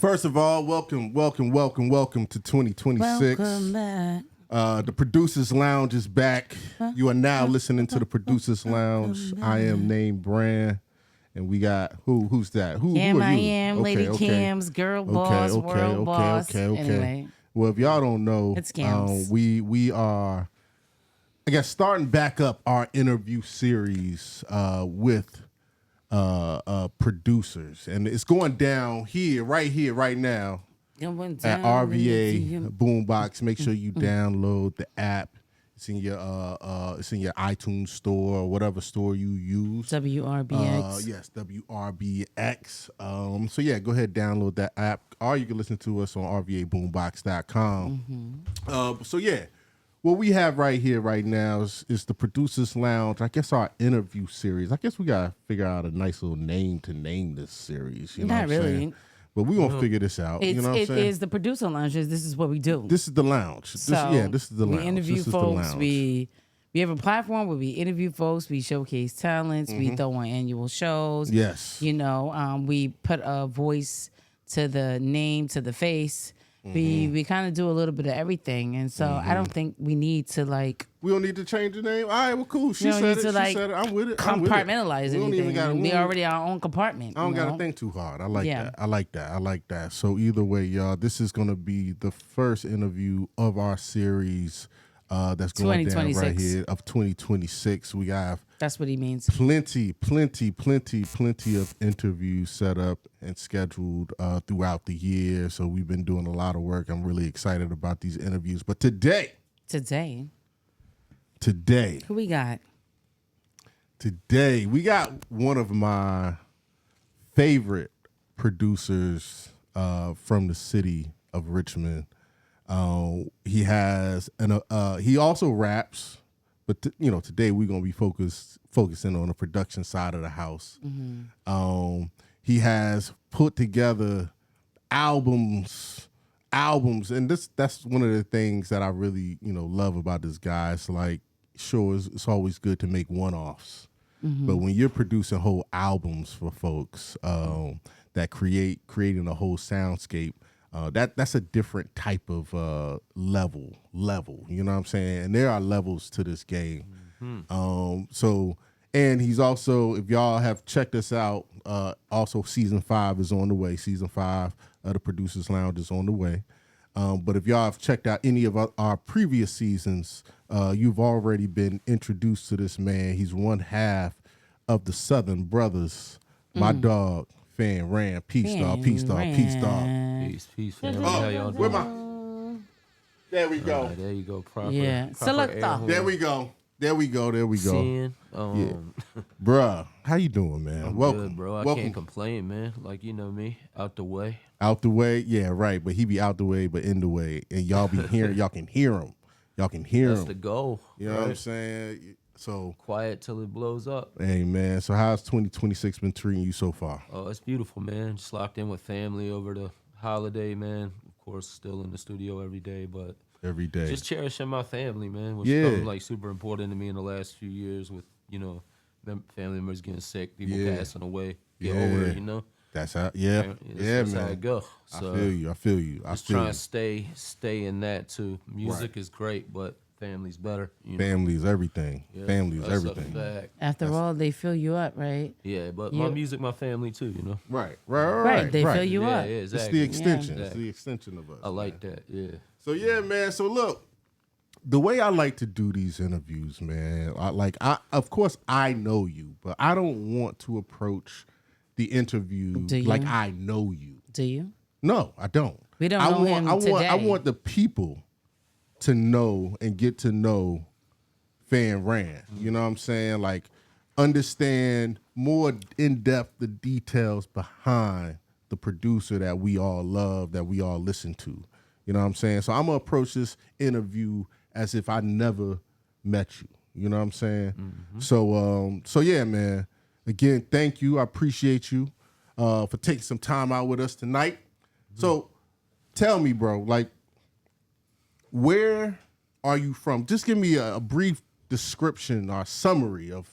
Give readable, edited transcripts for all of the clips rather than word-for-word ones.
First of all, welcome to 2026. Welcome back. The Producers Lounge is back. You are now listening to the Producers Lounge. I am Name Brand, and we got who's that? Who Cam, are I you? am Lady Cam's girl boss, world boss. Anyway, well, if y'all don't know, it's Cam's. we are, I guess, starting back up our interview series with producers, and it's going down right now at RVA Boombox. Make sure you download the app. It's in your iTunes store or whatever store you use. WRBX. Yes, WRBX. So yeah, go ahead, download that app, or you can listen to us on RVABoombox.com. So yeah, what we have right here right now is the Producers Lounge. I guess our interview series. I guess we gotta figure out a nice little name to name this series. You know Not what I'm really. saying? But we're gonna figure this out. You know what I'm saying? It is the Producer Lounge. This is what we do. This is the lounge. This is the lounge. We interview this folks. Is the lounge. We have a platform where we interview folks. We showcase talents. We throw on annual shows. Yes. You know, we put a voice to the name, to the face. We kind of do a little bit of everything, and so I don't think we need to We don't need to change the name. All right, well, cool. She don't said need it. to, She said it. I'm with it. compartmentalize We don't anything. even gotta- We already our own compartment. I don't you got to know? think too hard. I like Yeah. that. I like that. So either way, y'all, this is going to be the first interview of our series that's going down right 2026. here of 2026. We have That's what he means. plenty of interviews set up and scheduled throughout the year. So we've been doing a lot of work. I'm really excited about these interviews. But today, Who we got? Today, we got one of my favorite producers from the city of Richmond. He has he also raps, but today we're gonna be focusing on the production side of the house. He has put together albums, and that's one of the things that I really love about this guy. It's like, sure, it's always good to make one-offs. But when you're producing whole albums for folks that creating a whole soundscape, that's a different type of level. You know what I'm saying? And there are levels to this game. And he's also, if y'all have checked us out, also season 5 is on the way. Season 5 of the Producers Lounge is on the way. But if y'all have checked out any of our previous seasons, you've already been introduced to this man. He's one half of the Southern Brothers. My dog, Fan Ran. Peace, dog. Peace, dog. Peace, family. How y'all Where doing? There we go. There you go. Proper. Selector. Air horn. There we go. Sin. Bruh, how you doing, man? I'm Welcome. good, bro. I Welcome. can't complain, man. Like, you know me, out the way. Out the way? Yeah, right. But he be out the way, but in the way. And y'all be hearing, y'all can hear him. That's the goal. You know what I'm saying? So quiet till it blows up. Hey, man. So how's 2026 been treating you so far? Oh, it's beautiful, man. Just locked in with family over the holiday, man. Of course, still in the studio every day, but every day. Just cherishing my family, man, which has become like super important to me in the last few years with, family members getting sick, people passing away, get older, That's how, that's man. how it go. So I feel you. Just trying to stay in that too. Music is great, but family's better. Family is everything. Yeah, family is that's everything. a fact. After all, they fill you up, right? Yeah, but my music, my family too. Right. They fill you up. Yeah, It's exactly. the extension. Yeah. It's the extension of us. I like that. Yeah. So yeah, man. So look, the way I like to do these interviews, man. Of course, I know you, but I don't want to approach the interview like I know you. Do you? No, I don't. We don't know him today. I want the people to know and get to know Fan Ran. You know what I'm saying? Like, understand more in depth the details behind the producer that we all love, that we all listen to. You know what I'm saying? So I'm gonna approach this interview as if I never met you. You know what I'm saying? So yeah, man. Again, thank you. I appreciate you for taking some time out with us tonight. So tell me, bro, like, where are you from? Just give me a brief description or summary of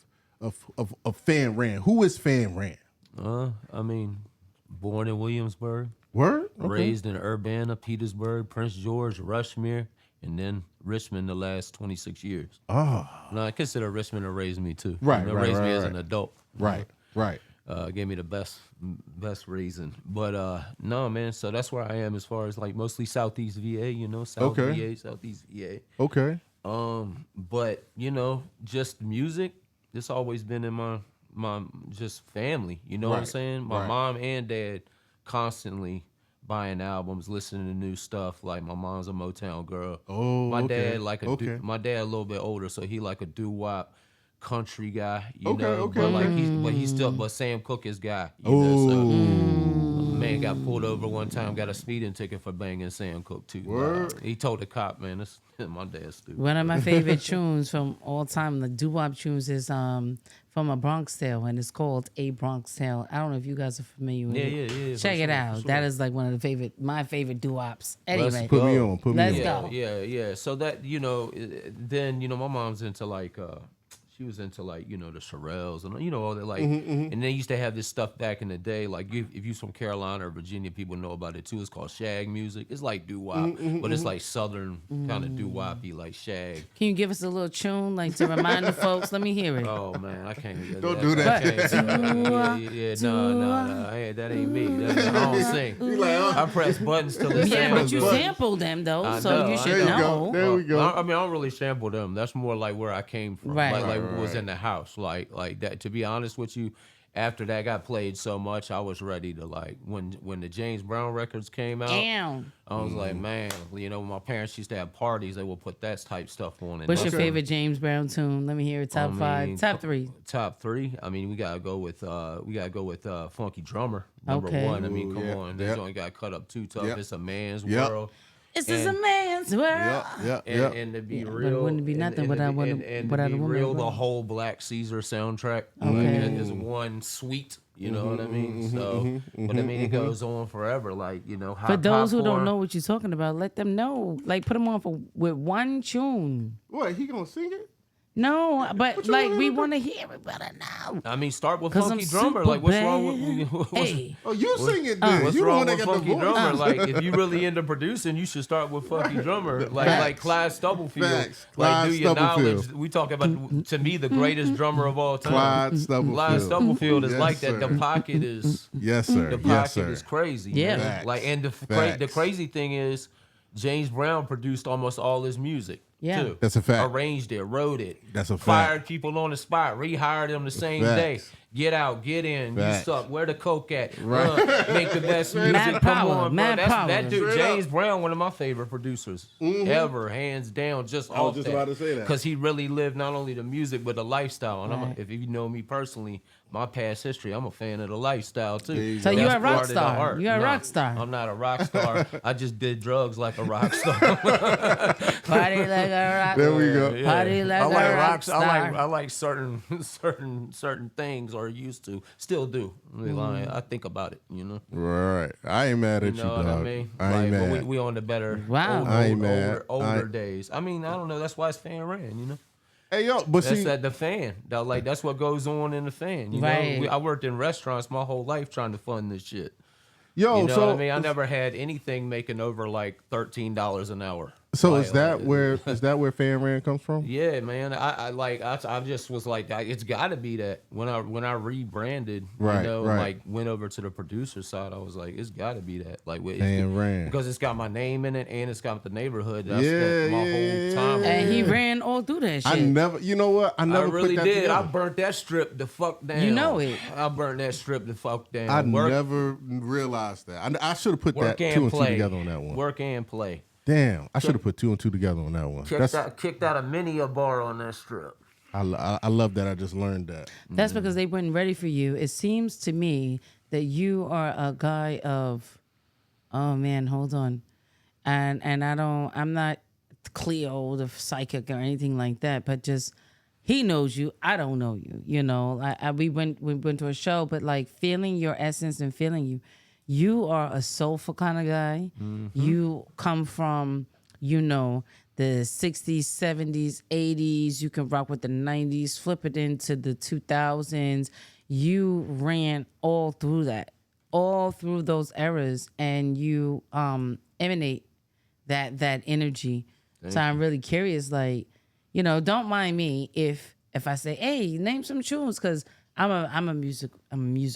Fan Ran. Who is Fan Ran? Born in Williamsburg. Word? Raised in Urbana, Petersburg, Prince George, Rushmere, and then Richmond the last 26 years. Oh, No, I consider Richmond to raise me too. Right, You know, right, raised me right, as right. an adult. right, right. Gave me the best reason. But no, man. So that's where I am as far as like mostly Southeast VA. You know, Okay. Southeast VA. Okay. But you know, just music. It's always been in my just family. You know what I'm Right, saying? My right. mom and dad constantly buying albums, listening to new stuff. Like my mom's a Motown girl. Oh, my okay, dad like okay. my dad a little bit older, so he like a doo-wop country guy. You Okay, know, okay, but like okay. he's still Sam Cooke is guy. You know, so. Oh, Man got pulled over one time, got a speeding ticket for banging Sam Cooke too. Word. He told the cop, man, this my dad's stupid. One of my favorite tunes from all time, the doo-wop tunes, is from A Bronx Tale, and it's called A Bronx Tale. I don't know if you guys are familiar with it. Yeah. Check for it sure, out. for sure. That is like one of my favorite doo-wops. Anyway, put me on. Put me Let's on. go. Yeah. So that, you know, then, you know, my mom's into like, she was into like, you know, the Shirelles and, you know, all that like, and they used to have this stuff back in the day. Like if you're from Carolina or Virginia, people know about it too. It's called shag music. It's like doo-wop, but it's like Southern kind of doo-woppy, like shag. Can you give us a little tune, like to remind the folks? Let me hear it. Oh man, I can't. Don't do that. No, that ain't me. I don't sing. I press buttons till it Yeah, sounds but you good. sample them though, I so know, you I should There you go. know. There we go. I mean, I don't really sample them. That's more like where I came from. Right. Like Right, what was right. in the house. Like that. To be honest with you, after that got played so much, I was ready to like when the James Brown records came out. Damn. I was like, man, you know, when my parents used to have parties, they would put that type stuff on. And What's your that's- favorite James Brown tune? Let me hear it. Top I five, mean, top three. Top three. I mean, we gotta go with Funky Drummer number Okay. one. I mean, come Ooh, yeah, on, that yep. joint got cut up too tough. Yep. It's a man's Yep. world. This is a And- man's world. And to be Yeah, but it real, wouldn't be nothing and without to be- one- and without to a be woman, real, bro. the whole Black Caesar soundtrack. Okay. Like, it is one sweet. You know what I mean? So, but I mean, it goes on forever. Like, you know, For those who don't popcorn. know what you're talking about, let them know. Like, put them on with one tune. What? He gonna sing it? No, but you like want we him to want to hear it better now. I mean, start with 'Cause Funky I'm Drummer. super Like, what's wrong with bad. Hey, Oh, you sing it then. What's You the wrong one that with got the Funky voice. Drummer? Like, if you really into producing, you should start with Funky Drummer. Like Clyde Stubblefield. Facts. Like, Clyde do your Stubblefield. knowledge. We talk about, to me, the greatest drummer of all time. Clyde Stubblefield. Clyde Stubblefield is Yes, like that. sir. The pocket is Yes, sir. the Yes, pocket sir. is crazy. Yeah. man. Facts. Like, and the Facts. crazy thing is, James Brown produced almost all his music. Yeah. Too. That's a fact. Arranged it, wrote it. That's a fact. Fired people on the spot, rehired them the same day. Facts. Get out, get in. Facts. You suck. Where the coke at? Right. Make the best music. Mad Come power, on, bro. mad power. That dude, Straight James up. Brown, one of my favorite producers ever, hands down. Just I was off just that. about to say that. Because he really lived not only the music but the lifestyle. And Right. if you know me personally, my past history, I'm a fan of the lifestyle too. There you So go. you're That's a rock part of the star. art. You're a No, rock star. I'm not a rock star. I just did drugs like a rock star. Party like a rock. There we go. Yeah. Party like I like a rock rocks. star. I like certain things, or used to, still do. I mean, like, I think about it, you know. Right. I ain't mad at You you, know dog. what I mean? I ain't Like, mad. but we on the better, Wow. older, I ain't mad. older days. I mean, I don't know. That's why it's fan ran, you know. Hey, yo, but That's see, the fan. Like that's what goes on in the fan. You Right. know, I worked in restaurants my whole life trying to fund this shit. yo, You know so what I mean? I never had anything making over like $13 an hour. so Like, is that where Fan Ran comes from? Yeah, man. I just was like, it's got to be that. When I rebranded, Right, you know, right. like went over to the producer side, I was like, it's got to be that. Like, Fan Ran. because it's got my name in it and it's got the neighborhood. That's Yeah, my yeah, whole time. And he ran all through that shit. I never, you know what? I I never really put that did. I together. burnt that strip the fuck down. You know it. I burnt that strip the fuck down. I Work, never realized that. I should have put work that and 2 and 2 play. together on that one. Work and play. Damn, I should have put 2 and 2 together on that one. Kicked out a mini a bar on that strip. I love that. I just learned that. That's because they weren't ready for you. It seems to me that you are a guy of, oh man, hold on, and I'm not Cleo the psychic or anything like that, but just he knows you. I don't know you. You know, we went to a show, but like feeling your essence and feeling you. You are a soulful kind of guy. You come from, you know, the 60s, 70s, 80s. You can rock with the 90s, flip it into the 2000s. You ran all through that. all through those eras, and you emanate that energy. So I'm really curious, like, don't mind me if I say, hey, name some tunes, because I'm a music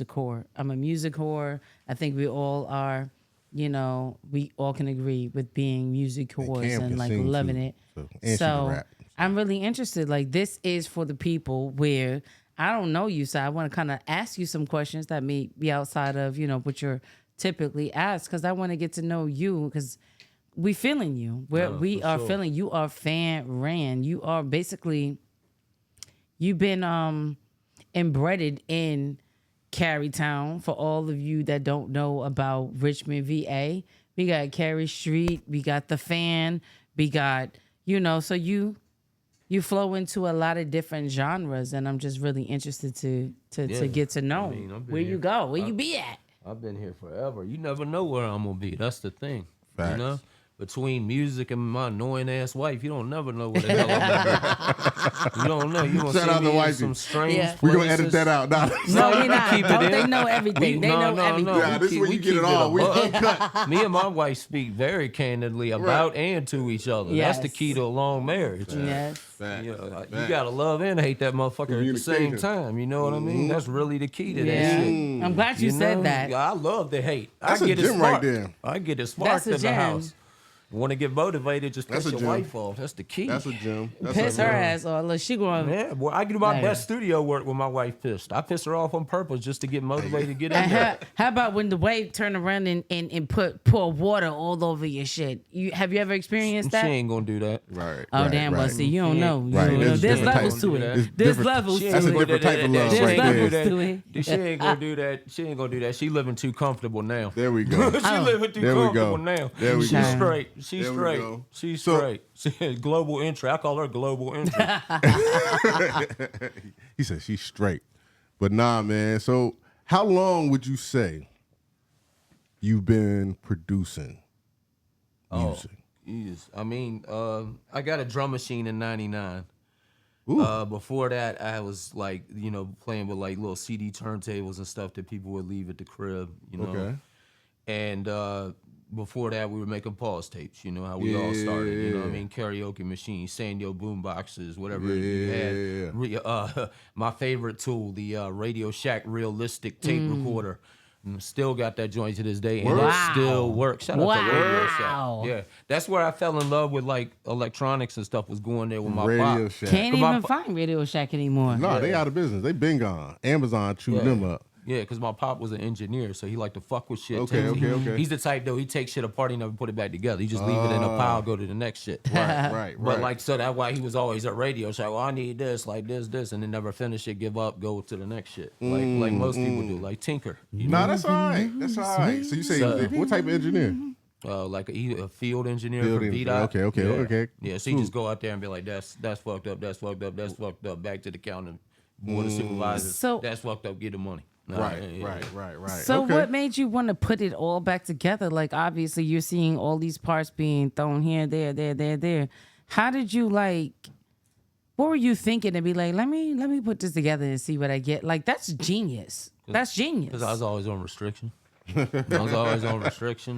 whore. I'm a music whore. I think we all are. We all can agree with being music whores Kam and can like sing, loving too, it. and she can rap. I'm really interested. Like, this is for the people where I don't know you, so I want to kind of ask you some questions that may be outside of what you're typically asked, because I want to get to know you, because we feeling you. We are sure. feeling you. Are fan ran. You are basically, you've been embedded in Carytown. For all of you that don't know about Richmond, VA, we got Cary Street, we got the Fan, we got so you flow into a lot of different genres, and I'm just really interested to get to know where you go, where you be at. I've been here forever. You never know where I'm gonna be. That's the thing. Facts. You know? Between music and my annoying ass wife, you don't never know where the hell I'm gonna be. You don't know. You gonna Shout see out to me in wifey. some strange Yeah. places. We're going to edit that out. Nah. No, you're not. Keep it Don't in. they know everything? They know everything. Yeah, this is where you get it all. We uncut. Me and my wife speak very candidly about and to each other. Yes. That's the key to a long marriage. Yes. Facts. You know, you Facts. gotta love and hate that motherfucker at the same Communication. time. You know what I mean? That's really the key to that Yeah. shit. I'm glad you said know? that. I love the hate. That's I a get it gem right sparked. there. I get it sparked That's a in the gem. house. Want to get motivated? Just That's piss a your gem. wife off. That's the key. That's a gem. That's Piss a her gem. ass off. Look, she going. Yeah, boy, I do my Hey. best studio work with my wife pissed. I piss her off on purpose just to get motivated to get in And there. how about when the wave turn around and pour water all over your shit? Have you ever experienced She that? ain't gonna do that. Right. Oh right, damn! right. But see, you don't Yeah. know. You Right, don't know. there's There's different levels types. to it. There's There's different- levels She to That's a ain't it. gonna different do type of that. love She right ain't gonna there. do that. To it. She ain't gonna do that. She ain't gonna do that. She living too comfortable now. There we go. She living too There we comfortable go. now. There we She's go. straight. She's There we straight. go. She's So- straight. She global entry. I call her global entry. He said she's straight. But nah, man. So how long would you say you've been producing music? Yes. I mean, I got a drum machine in '99. Ooh. Before that, I was like, playing with like little CD turntables and stuff that people would leave at the crib. Okay. And before that, we were making pause tapes. You know how we all started. You know what I Yeah. mean? Karaoke machines, Sanyo boom boxes, whatever Yeah, you yeah, had. My favorite tool, the Radio Shack Realistic Tape Recorder. Still got that joint to this day, and Wow. it still works. Shout out to Radio Wow. Shack. Yeah, that's where I fell in love with like electronics and stuff. Was going there with my Radio pop. Shack. Can't My even pa- find Radio Shack anymore. No, they out of business. They been gone. Amazon chewed Yeah. them up. Yeah, because my pop was an engineer, so he liked to fuck with shit. Okay, too. okay. He's the type though. He takes shit apart, he never put it back together. He just leave it in a pile, go to the next shit. Right. But like, so that's why he was always at radio. So well, I need this, like this, and then never finish it, give up, go to the next shit. Like most people do, like tinker. You know? Nah, that's all right. That's all right. So you say So- what type of engineer? Like a field engineer Field for engineer. VDOT. Okay. Yeah, so you just go out there and be like, that's fucked up, that's fucked up, that's fucked up. Back to the counter, board of supervisors. So- that's fucked up. Get the money. Nah, Right. yeah. So Okay. what made you want to put it all back together? Like, obviously you're seeing all these parts being thrown here, there. How did you what were you thinking to be like, let me put this together and see what I get? Like, that's genius. That's genius. Because I was always on restriction.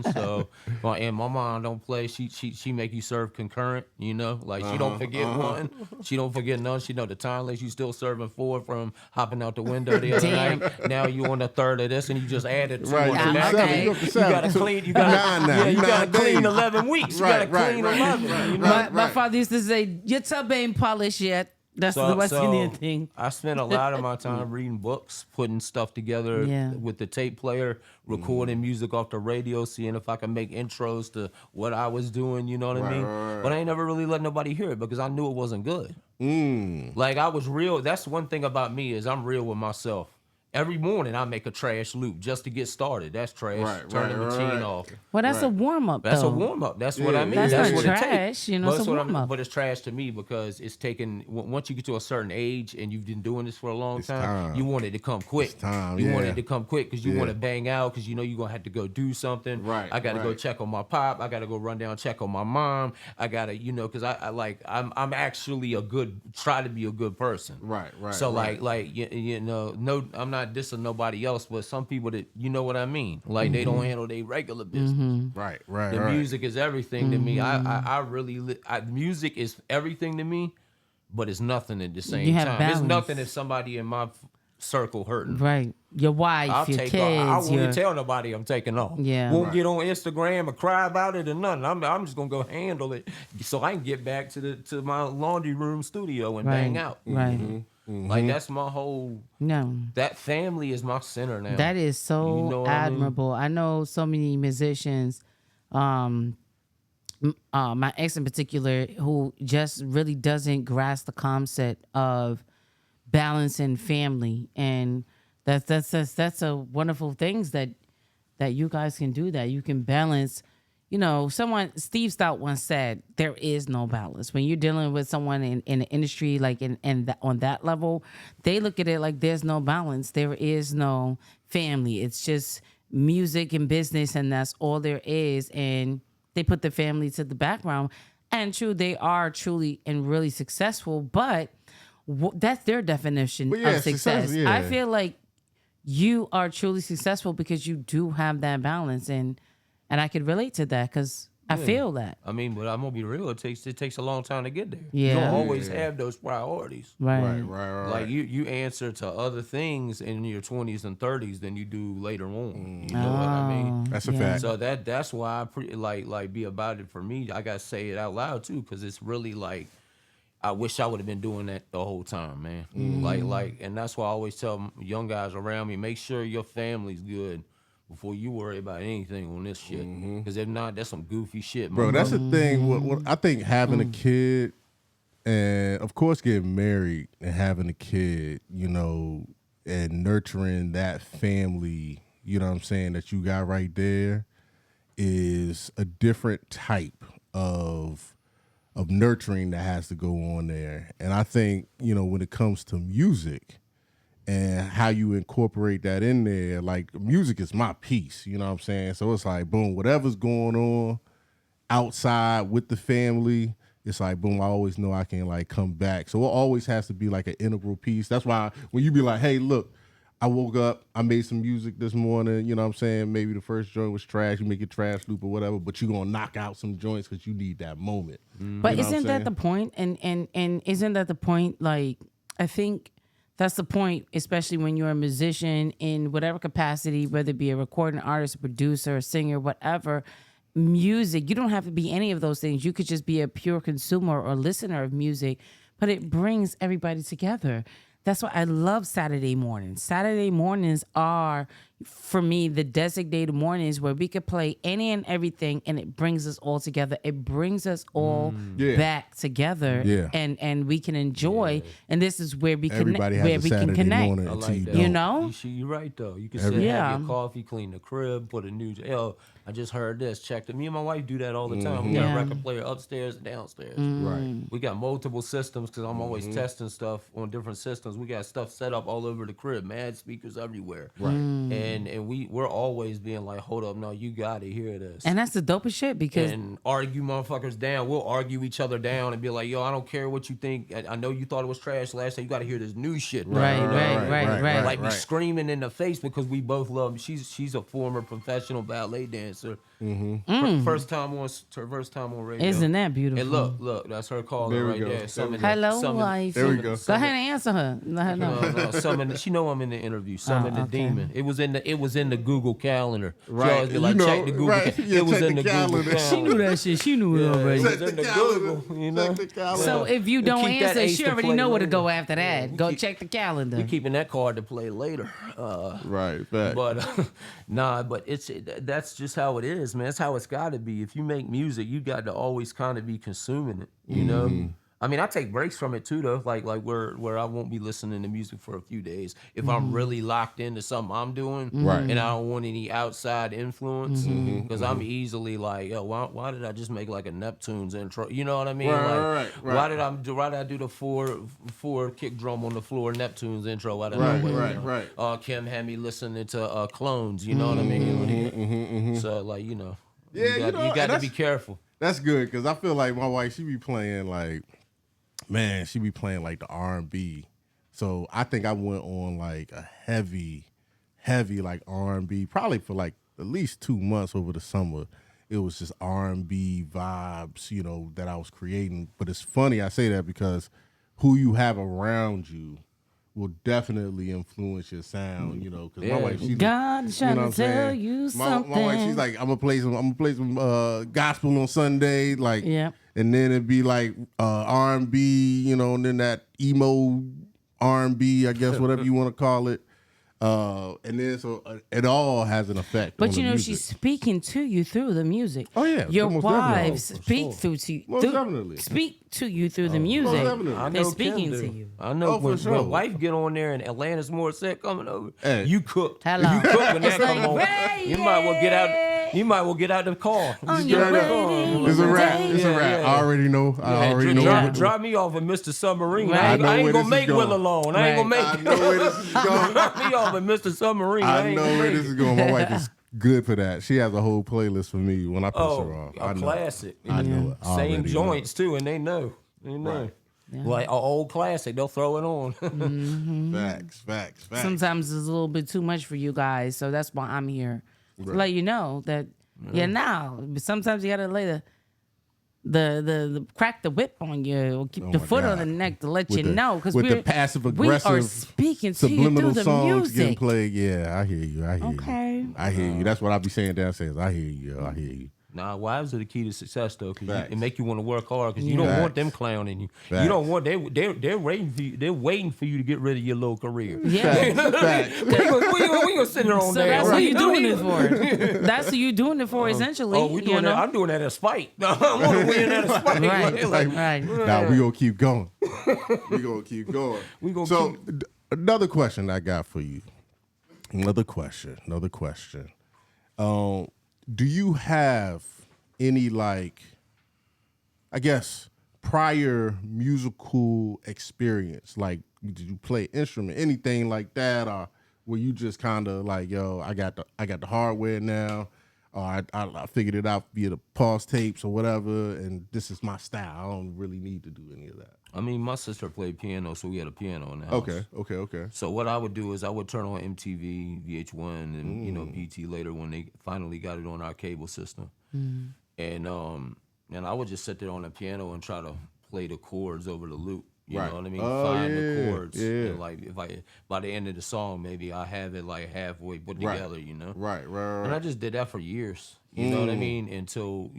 So, and my mom don't play. She make you serve concurrent. She don't forget one. She don't forget none. She know the time list. You still serving 4 from hopping out the window the other Damn. night. Now you on the third of this, and you just added 2 Right, on you the up to back. seven, Okay. you up to You seven. gotta clean. You Nine gotta, now. yeah, you gotta 9 clean days. 11 weeks. You Right, gotta clean right. 11. You know? my father used to say, your tub ain't polished yet. That's the West Indian thing. I spent a lot of my time reading books, putting stuff together Yeah. with the tape player, recording music off the radio, seeing if I could make intros to what I was doing, you know what I mean? right. But I ain't never really let nobody hear it because I knew it wasn't good. Mm. Like, I was real. That's one thing about me is I'm real with myself. Every morning I make a trash loop just to get started. That's trash. Right, Turn right, the machine right. off. Well, that's a warm up. That's though. a warm up. That's what Yeah, I mean. That's not what it trash, takes. you know, But it's a that's what warm-up. But it's trash to me because it's taken. Once you get to a certain age and you've been doing this for a long time, time. you want it to come quick. It's time, You want yeah. it to come quick because you Yeah. want to bang out because you know you're gonna have to go do something. Right, I got to go right. check on my pop. I got to go run down check on my mom. I gotta because I'm actually try to be a good person. Right, So right. no, I'm not not dissing nobody else, but some people that you know what I mean. Like they don't handle their regular business. Right. The music is everything to me. I really music is everything to me, but it's nothing at the same have time. balance. It's nothing if somebody in my circle hurting. Right. Your wife, I'll your take kids. off. I won't your... even tell nobody I'm taking off. Yeah. Won't get on Instagram or cry about it or nothing. I'm just gonna go handle it so I can get back to my laundry room studio and bang out. Right. Like that's my whole. No. That family is my center now. That is so You know what I mean? admirable. I know so many musicians, my ex in particular, who just really doesn't grasp the concept of balance and family, and that's a wonderful things that you guys can do. That you can balance. You know, Steve Stout once said, there is no balance. When you're dealing with someone in the industry, like on that level, they look at it like there's no balance. There is no family. It's just music and business, and that's all there is. And they put the family to the background. And true, they are truly and really successful, but that's their definition of success. Yeah. I feel like you are truly successful because you do have that balance, and I could relate to that because I feel that. I mean, but I'm gonna be real. It takes a long time to get there. Yeah. You don't always have those priorities. Right. Like you answer to other things in your 20s and 30s than you do later on. You know what I mean? That's a fact. So that's why I like be about it for me. I gotta say it out loud too, because it's really like I wish I would have been doing that the whole time, man. Like, and that's why I always tell young guys around me: make sure your family's good before you worry about anything on this shit. Because if not, that's some goofy shit, Bro, that's the thing. What I think having a kid and, of course, getting married and having a kid, you know, and nurturing that family, you know what I'm saying, that you got right there is a different type of nurturing that has to go on there. And I think, you know, when it comes to music and how you incorporate that in there, like music is my piece, you know what I'm saying? So it's like, boom, whatever's going on outside with the family, it's like, boom, I always know I can like come back. So it always has to be like an integral piece. That's why when you be like, hey, look, I woke up, I made some music this morning, you know what I'm saying? Maybe the first joint was trash, you make it trash loop or whatever, but you're going to knock out some joints because you need that moment. But You know what I'm isn't that saying? the point? And isn't that the point? Like, I think that's the point, especially when you're a musician in whatever capacity, whether it be a recording artist, a producer, a singer, whatever. Music, you don't have to be any of those things. You could just be a pure consumer or listener of music, but it brings everybody together. That's why I love Saturday mornings. Saturday mornings are, for me, the designated mornings where we could play any and everything, and it brings us all together. It brings us all back together, and we can enjoy. And this is where we Everybody connect. has Where a we Saturday can connect. morning I until like you that. don't. You know? You're right though. You can sit, have Yeah. your coffee, clean the crib, put a new. I just heard this. Check it. Me and my wife do that all the time. We got Yeah. a record player upstairs and downstairs. Right. We got multiple systems because I'm always testing stuff on different systems. We got stuff set up all over the crib, mad speakers everywhere. Right. And we're always being like, hold up, no, you gotta hear this. And that's the dopest shit because And argue motherfuckers down. We'll argue each other down and be like, yo, I don't care what you think. I know you thought it was trash last time. You got to hear this new shit. Right. Like we screaming in the face because we both love. She's a former professional ballet dancer. First time on radio. Isn't that beautiful? And look, that's her calling There we right go. there. Hello, wife. There we go. Go ahead and answer her. Let her know. No, summon. She know I'm in the interview. Summon the okay. demon. It was in the Google Calendar. She Right. always be like, You know, check the Google. right. Yeah, It was check in the the Google calendar. She knew that shit. She knew it already. It was in the Google. You know. Check the calendar. So if you don't keep that answer, ace she to already play know where to later. go after that. Go keep- check the calendar. We keeping that card to play later. Right. Fact. But but that's just how it is, man. That's how it's got to be. If you make music, you got to always kind of be consuming it, you know. I mean, I take breaks from it too, though. Like where I won't be listening to music for a few days if I'm really locked into something I'm doing, Right. and I don't want any outside influence, because I'm easily like, yo, why did I just make like a Neptunes intro? You know what I mean? Right. Why did I do the four kick drum on the floor Neptunes intro? Out of Right, nowhere, right. Kim had me listening to Clones. You know what I mean? Like, so like you got to be careful. That's good because I feel like my wife, she be playing like the R&B So I think I went on like a heavy like R&B, probably for like at least 2 months over the summer. It was just R&B vibes, you know, that I was creating. But it's funny I say that because who you have around you will definitely influence your sound, you know. Because my wife, she's God's trying to tell you something. My wife, she's like, I'm gonna play some gospel on Sunday, like, Yeah. and then it'd be like R&B, you know, and then that emo R&B, I guess, whatever you want to call it. And then so it all has an effect. But on you the know, music. she's speaking to you through the music. Oh, yeah, your most wives definitely. speak through to you. Most definitely. Speak to you through the music. definitely. I know They're Kim speaking do. to you. I know Oh, for when, sure. when wife get on there and Atlantis Morissette coming over, Hey. you cooked. Hello. You cooked when that It's come like, on. right, You might well get out. You might well get out the car. On Just your get out the way car. It's a wrap. It's a Yeah, wrap. yeah. I already know. I already know. Drop, what- drop me off at Mr. Submarine. Right. I I know ain't where gonna this make is Will going. alone. I ain't gonna I make know where this is going. drop me off at Mr. Submarine. I ain't know gonna where make this it. is going. My wife is good for that. She has a whole playlist for me when I piss her Oh, off. a I know. classic. I know it. I Same already know joints too, and they know. They know. Right. Like an old classic, they'll throw it on. Facts. Sometimes it's a little bit too much for you guys, so that's why I'm here to let you know that. Yeah, now but sometimes you gotta lay the crack the whip on you, or keep Oh the my foot on God. the neck to let With you the- know because with the we are passive-aggressive speaking to you through Subliminal the songs getting music. played. Yeah, I hear you. Okay. I hear you. That's what I be saying downstairs. I hear you. Nah, wives are the key to success though, because Facts. it make you want to work hard. Because you don't Facts. want them clowning you. Facts. You don't want they're waiting for you. They're waiting for you to get rid of your little career. Yeah. Facts. we gonna sit there on So there. that's what right? you're doing it for. That's what you're doing it for, essentially. Oh, we doing you know? that. I'm doing that as spite. I want to win that as spite. Right, right. Now we gonna keep going. We gonna keep going. We gonna so another question I got for you. Another question. Do you have any, like, I guess, prior musical experience? Like, did you play instrument, anything like that, or were you just kind of like, yo, I got the hardware now, or I figured it out via the pause tapes or whatever, and this is my style. I don't really need to do any of that. I mean, my sister played piano, so we had a piano in the house. Okay. So what I would do is I would turn on MTV, VH1, and BT later when they finally got it on our cable system, and I would just sit there on the piano and try to play the chords over the loop. You Right. know what I mean? Oh, Find yeah, the chords. yeah. And like if I by the end of the song, maybe I have it like halfway put Right. together. You know? Right. And I just did that for years. You know what I mean? Until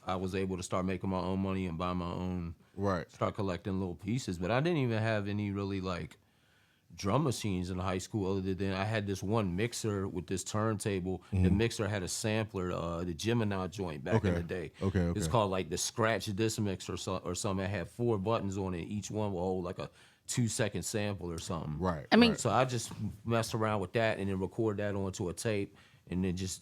I was able to start making my own money and buy my own. Right. Start collecting little pieces, but I didn't even have any really like drum machines in high school other than I had this one mixer with this turntable. The mixer had a sampler, the Gemini joint back in the day. Okay. It's called like the Scratch Disc Mix or something. It had 4 buttons on it. Each one will hold like a 2-second sample or something. Right. I mean, So I just messed around with that and then record that onto a tape. And then just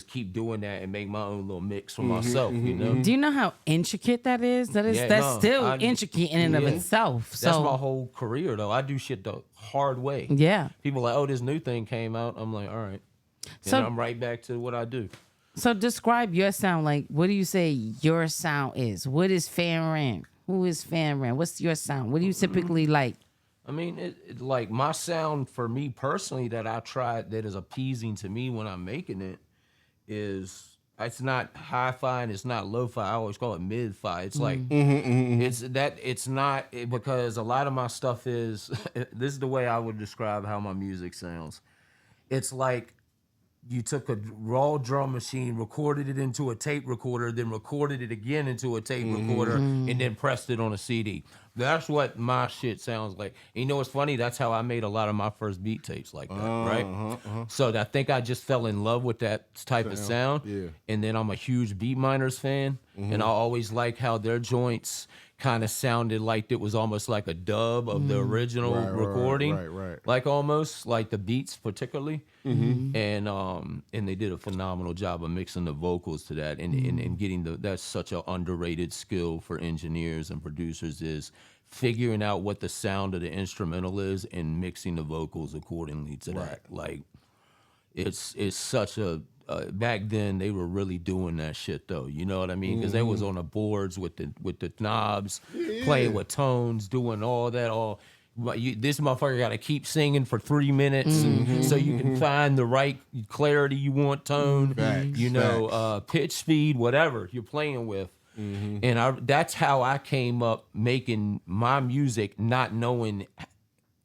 keep doing that and make my own little mix for myself, you know? do you know how intricate that is? That's no, still I- intricate in and of yeah. itself. So That's my whole career, though. I do shit the hard way. yeah. People are like, oh, this new thing came out. I'm like, all right. And So- I'm right back to what I do. So describe your sound. Like, what do you say your sound is? What is Fan Ran? Who is Fan Ran? What's your sound? What do you typically like? I mean, it like my sound for me personally that I tried that is appeasing to me when I'm making it is it's not hi-fi and it's not lo-fi. I always call it mid-fi. It's like it's not because a lot of my stuff is this is the way I would describe how my music sounds. It's like you took a raw drum machine, recorded it into a tape recorder, then recorded it again into a tape recorder, and then pressed it on a CD. That's what my shit sounds like. And you know what's funny? That's how I made a lot of my first beat tapes like that, right? So I think I just fell in love with that type of sound. Yeah. And then I'm a huge Beat Miners fan, and I always like how their joints kind of sounded like it was almost like a dub of the original recording. Right. Like almost like the beats particularly. And they did a phenomenal job of mixing the vocals to that and getting that's such an underrated skill for engineers and producers is figuring out what the sound of the instrumental is and mixing the vocals accordingly to that. Like it's such a back then they were really doing that shit though. You know what I mean? Because they was on the boards with the knobs, playing with tones, doing all that. this motherfucker got to keep singing for 3 minutes so you can find the right clarity you want, tone, pitch, speed, whatever you're playing with. And that's how I came up making my music, not knowing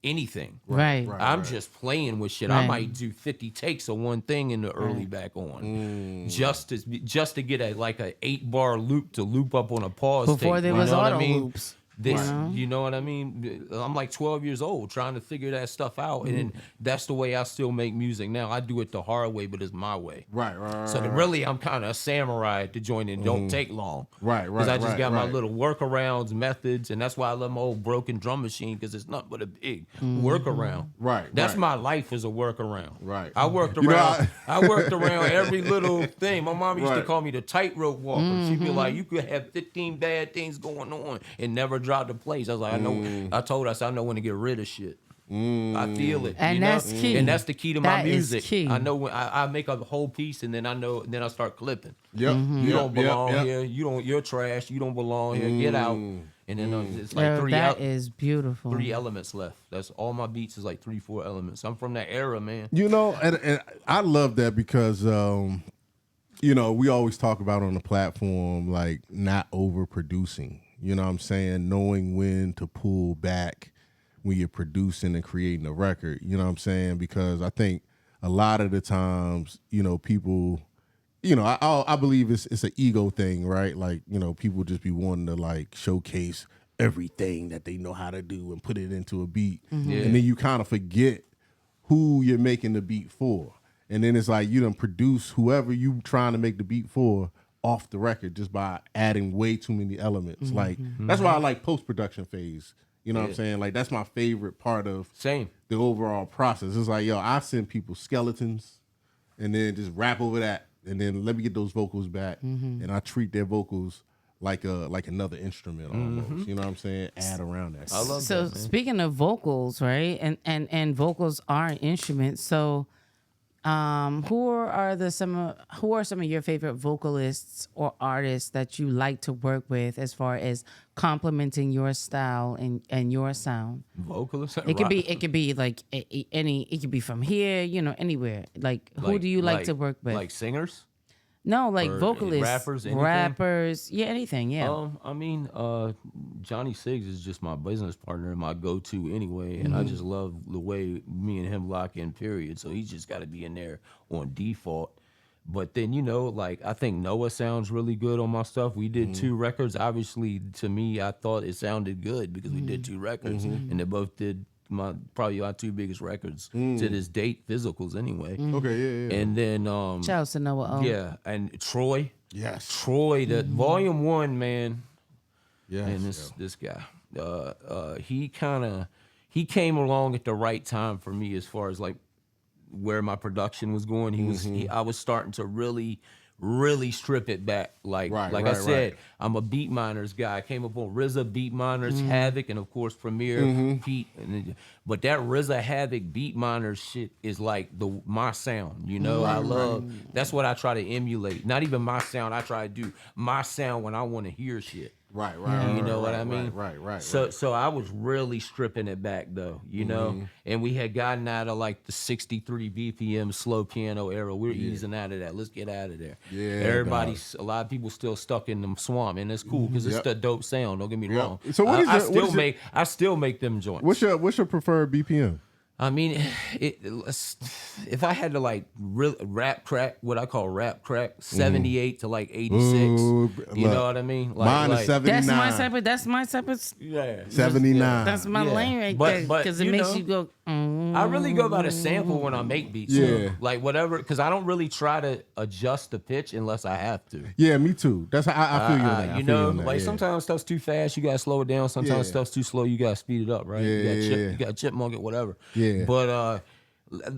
anything. Right. I'm just playing with shit. I might do 50 takes of one thing in the early back on, just to get a 8-bar loop to loop up on a pause Before tape. there was auto loops. You know what I mean? I'm like 12 years old trying to figure that stuff out, and that's the way I still make music now. I do it the hard way, but it's my way. Right. So really, I'm kind of a samurai to join in. Don't take long. Right. Because I just got my little workarounds, methods, and that's why I love my old broken drum machine, because it's nothing but a big workaround. Right. That's my life as a workaround. Right. I worked around. I worked around every little thing. My mom used to call me the tightrope walker. She'd be like, "You could have 15 bad things going on and never drop the place." I was like, I know. I told her, I said, I know when to get rid of shit. I feel it, and that's key. And that's the key to my music. Is key. I know when I make a whole piece, and then I know, and then I start clipping. Yep. You don't belong here. You're trash. You don't belong here. Get out. And then it's like that is beautiful. 3 elements left. That's all my beats is like 3-4 elements. I'm from that era, man. And I love that because we always talk about on the platform like not overproducing. You know what I'm saying? Knowing when to pull back when you're producing and creating a record. You know what I'm saying? Because I think a lot of the times, people, I believe it's an ego thing, right? Like, people just be wanting to like showcase everything that they know how to do and put it into a beat. Yeah. And then you kind of forget who you're making the beat for. And then it's like you done produce whoever you trying to make the beat for off the record just by adding way too many elements. Like that's why I like post-production phase. You know what I'm saying? Like that's my favorite part of the overall process. It's like, I send people skeletons and then just rap over that and then let me get those vocals back. And I treat their vocals like another instrument almost. You know what I'm saying? Add around that. I love that. So Man. speaking of vocals, right? And vocals are an instrument. So who are some of your favorite vocalists or artists that you like to work with as far as complementing your style and your sound? Vocalists? It could be like it could be from here, anywhere. Like who do you like to work with? Like singers? No, like Or vocalists, rappers, anything? rappers, anything, yeah. Johnny Siggs is just my business partner and my go-to anyway, and I just love the way me and him lock in, period. So he's just got to be in there on default. But then, I think Noah sounds really good on my stuff. We did 2 records. Obviously, to me, I thought it sounded good because we did 2 records, and they both did probably my 2 biggest records to this date, physicals anyway. Okay, yeah. And then Shout out to Noah O. yeah, and Troy. Yes. Troy, the volume 1, man. Yes. And this guy. He came along at the right time for me as far as like where my production was going. I was starting to really strip it back. I said, I'm a beat miners guy. I came up on RZA beat miners, Havoc, and of course Premier, Pete. But that RZA Havoc beat miners shit is like my sound. I love. That's what I try to emulate. Not even my sound. I try to do my sound when I want to hear shit. Right. You know what I mean? Right. So I was really stripping it back though, and we had gotten out of like the 63 BPM slow piano era. We're easing out of that. Let's get out of there. Yeah. A lot of people still stuck in the swamp, and it's cool because it's the dope sound. Don't get me wrong. So I still make them joints. What's your preferred BPM? I mean, if I had to like rap crack, what I call rap crack, 78 to like 86. You know what I mean? Mine is 79. That's my type of. Yeah. 79. That's my lane right there because it makes you go. I really go by the sample when I make beats. Yeah. Like whatever, because I don't really try to adjust the pitch unless I have to. Yeah, me too. That's how I feel you on that. Sometimes stuff's too fast, you gotta slow it down. Sometimes stuff's too slow, you gotta speed it up, right? You got chipmunk it, whatever. Yeah. But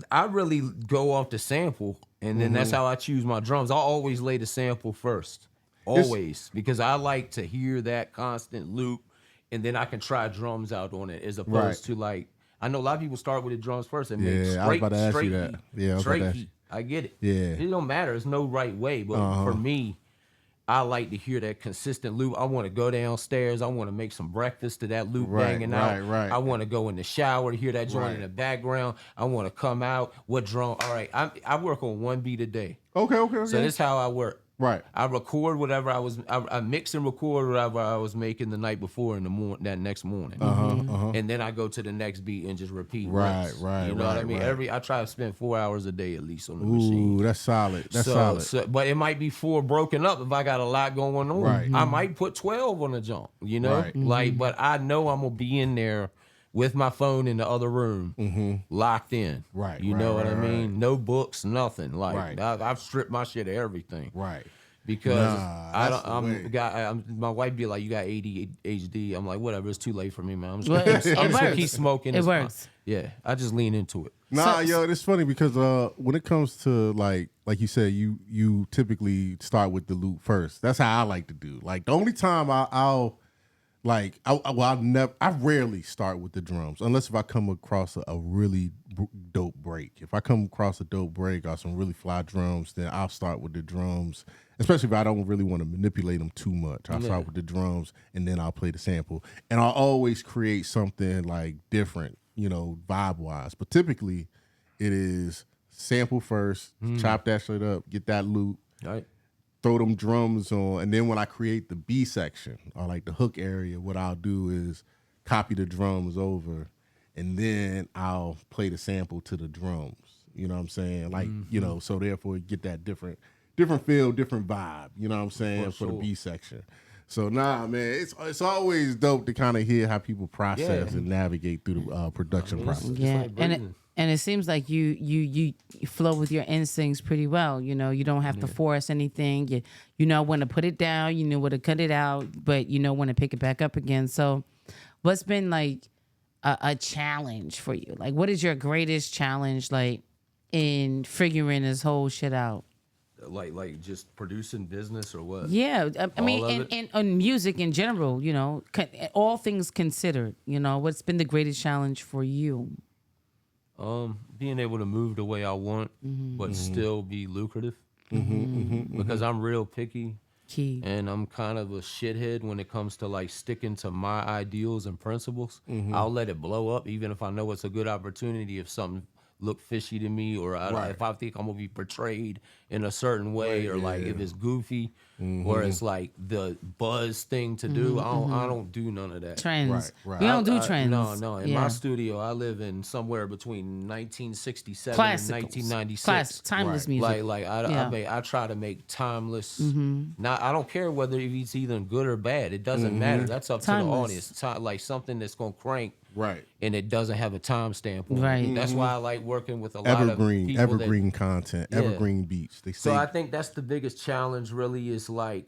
I really go off the sample, and then that's how I choose my drums. I always lay the sample first. Always. Because I like to hear that constant loop, and then I can try drums out on it as opposed to like, I know a lot of people start with the drums first and make straight, I was about to ask you that. Straight heat. I get it. Yeah. It don't matter. There's no right way. But for me, I like to hear that consistent loop. I want to go downstairs. I want to make some breakfast to that loop banging out. Right. I want to go in the shower to hear that joint in Right. the background. I want to come out. What drum? All right, I work on one beat a day. Okay. So this is how I work. Right. I record whatever I mix and record whatever I was making the night before in the morning, that next morning. And then I go to the next beat and just repeat. Right, once. right, You know what I mean? right. I try to spend 4 hours a day at least on the machine. Ooh, that's solid. That's solid. So, but it might be 4 broken up if I got a lot going on. Right. I might put 12 on the jump, you know? Right. Like, but I know I'm gonna be in there with my phone in the other room, locked in. Right, You right, know what right, I mean? right. No books, nothing. Like Right. I've stripped my shit of everything. Right. Because Nah, I that's don't, the way. my wife be like, "You got ADHD." I'm like, "Whatever, it's too late for me, man. I'm just, Well, gonna, it I'm just gonna works. keep smoking." It It's fine." works. Yeah, I just lean into it. Nah, So- yo, it's funny because when it comes to like you said, you typically start with the loop first. That's how I like to do. Like the only time I'll I rarely start with the drums unless if I come across a really dope break. If I come across a dope break or some really fly drums, then I'll start with the drums. Especially if I don't really want to manipulate them too much. I'll start with the drums and then I'll play the sample. And I'll always create something like different, vibe wise. But typically it is sample first, chop that shit up, get that loop, All right. throw them drums on, and then when I create the B section or like the hook area, what I'll do is copy the drums over, and then I'll play the sample to the drums. You know what I'm saying? Like, so therefore you get that different feel, different vibe. You know what I'm saying for the B section. So man, it's always dope to kind of hear how people process and navigate through the production process. Yeah, like and breathing. it seems like you flow with your instincts pretty well. You don't have to force anything. You know when to put it down. You know when to cut it out, but you know when to pick it back up again. So, what's been like a challenge for you? Like, what is your greatest challenge like in figuring this whole shit out? Like just producing business or what? Yeah, I mean, All of and music in general. All things considered. What's been the greatest challenge for you? Being able to move the way I want, but still be lucrative. Because I'm real picky. Key. And I'm kind of a shithead when it comes to like sticking to my ideals and principles. I'll let it blow up even if I know it's a good opportunity if something look fishy to me or if I think I'm gonna be portrayed in a certain way or like if it's goofy or it's like the buzz thing to do. I don't do none of that. Trends. Right. We don't do trends. No. In my studio, I live in somewhere between 1967 Classicals. and 1996. Classic, timeless music. I try to make timeless. Not I don't care whether it's either good or bad. It doesn't matter. That's up to the Timeless. audience. Like something that's gonna crank. Right. And it doesn't have a timestamp on it. Right. That's why I like working with a lot of people. Evergreen content, evergreen beats. They say So I think that's the biggest challenge really is like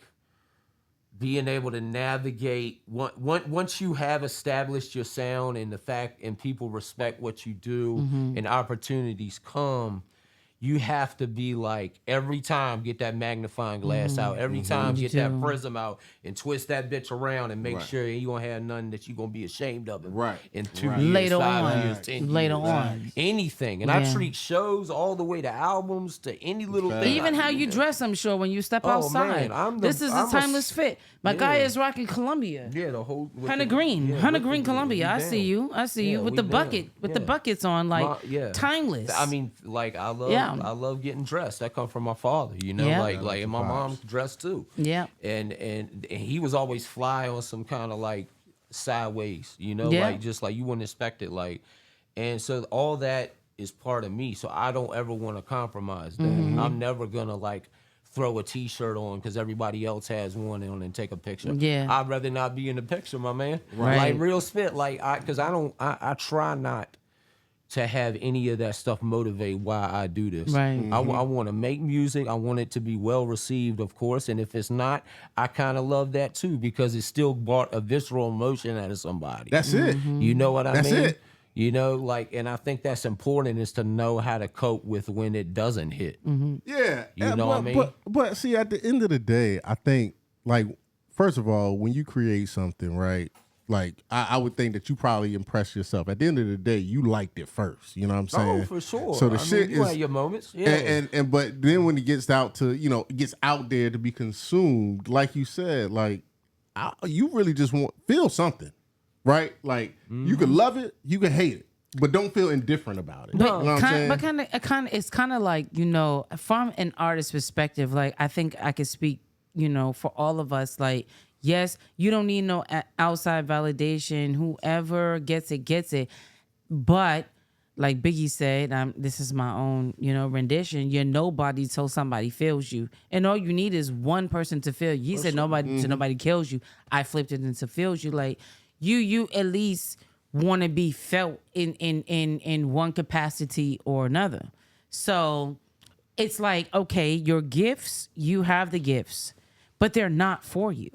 being able to navigate once you have established your sound and the fact and people respect what you do and opportunities come, you have to be like every time get that magnifying glass out, every time get that prism out and twist that bitch around and make sure you don't have nothing that you're gonna be ashamed of in 2 years, Later 5 on. years, 10 Later years, on. anything. And I treat shows all the way to albums to any little thing. Even how you dress, I'm sure, when you step Oh, outside. man, This is a timeless fit. My guy is rocking Columbia. Yeah, the whole Hunter Green. Hunter Green Columbia. I see you. I see you with the bucket. With the buckets on, like timeless. I mean, like I love getting dressed. That come from my father, Yeah. like and my mom dressed too. Yeah. And he was always fly on some kind of like sideways, Yeah. like just like you wouldn't expect it, like, and so all that is part of me. So I don't ever want to compromise that. I'm never gonna like throw a T-shirt on because everybody else has one on and take a picture. Yeah. I'd rather not be in the picture, my man. Right. Like real spit, like because I try not to have any of that stuff motivate why I do this. Right. I want to make music. I want it to be well received, of course. And if it's not, I kind of love that too because it still brought a visceral emotion out of somebody. that's it. You know what I That's mean? it. And I think that's important is to know how to cope with when it doesn't hit. Yeah. You know what I mean? But see, at the end of the day, I think, like, first of all, when you create something, right, Like I would think that you probably impressed yourself. At the end of the day, you liked it first. You know what I'm saying? Oh, for sure. So the shit you is had your moments. Yeah. and but then when it gets out to it gets out there to be consumed, like you said, like you really just feel something, right? Like you could love it, you could hate it, but don't feel indifferent about it. But you know what I'm saying? it's kind of like, from an artist perspective, like I think I could speak, for all of us. Like, yes, you don't need no outside validation. Whoever gets it. But like Biggie said, this is my own, rendition. You're nobody till somebody feels you, and all you need is one person to feel you. He said nobody till nobody kills you. I flipped it into feels you. Like you at least want to be felt in one capacity or another. So it's like, okay, your gifts, you have the gifts, but they're not for you.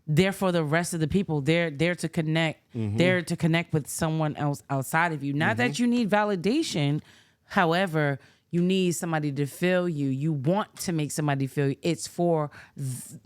They're for the rest of the people. They're to connect. They're to connect with someone else outside of you. Not that you need validation. However, you need somebody to feel you. You want to make somebody feel you. It's for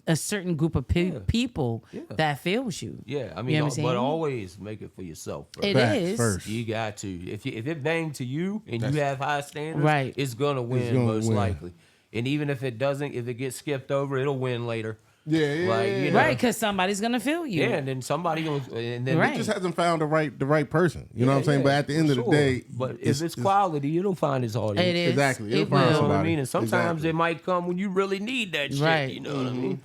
a certain group of people that feels you. Yeah, I mean, but always make it for yourself first. It is. First. You got to. If it bang to you and you have high standards, right, it's gonna win most likely. And even if it doesn't, if it gets skipped over, it'll win later. Yeah. Right, because somebody's gonna feel you. Yeah, and then somebody will, and then Right. He just hasn't found the right person. You know what I'm saying? But at the end of the day, but if it's quality, it'll find its audience. It is. Exactly. It'll It find will. You know what I somebody. mean? And sometimes Exactly. it might come when you really need that shit. Right. You know what I mean?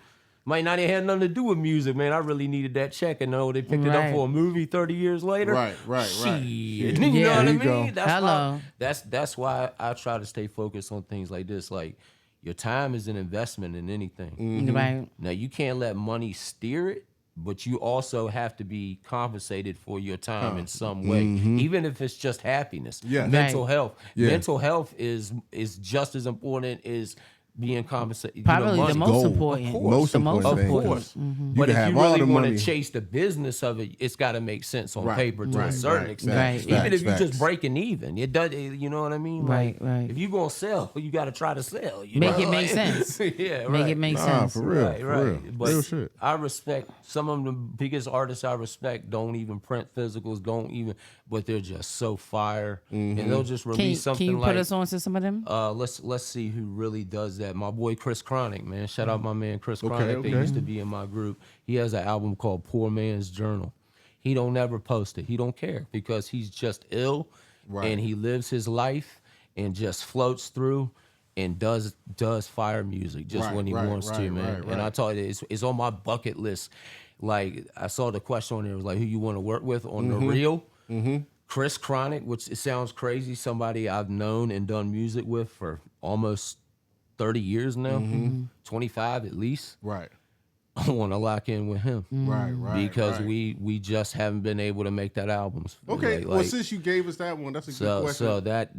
Might not have nothing to do with music, man. I really needed that check, and they picked it up Right. for a movie 30 years later. Right. Shit. Yeah. You know Yeah. what I There you go. mean? Hello. That's why I try to stay focused on things like this. Like, your time is an investment in anything. Right. Now, you can't let money steer it, but you also have to be compensated for your time in some way, even if it's just happiness. Yeah. Mental Right. health. Yeah. Mental health is just as important as being compensated. Probably money. the most Gold. important. Of course. Most The most important Of thing. course. You But can if have you all really the want money. to chase the business of it, it's got to make sense on Right, paper to a right, certain right, extent. Right. Even if you're facts. just breaking even, it does. You know what I mean? Right, Like, right. If you're gonna sell, you got to try to sell. You Make know? it make Like, sense. yeah, Make right. it make Nah, sense. for real. Right, For right. real. But Real shit. I respect some of the biggest artists I respect don't even print physicals, but they're just so fire. And they'll just release something Can you like put us on to some of them? let's see who really does that. My boy Chris Chronic, man. Shout out my man Chris Chronic. Okay. They used to be in my group. He has an album called Poor Man's Journal. He don't ever post it. He don't care because he's just ill and he lives his life and just floats through and does fire music just when he wants to, man. And I told you, it's on my bucket list. Like, I saw the question on there, it was like, who you want to work with on the reel? Chris Chronic, which it sounds crazy, somebody I've known and done music with for almost 30 years now, 25 at least. Right. I want to lock in with him. Right. Because right. we just haven't been able to make that album. Okay. Well, since you gave us that one, that's a good question. So that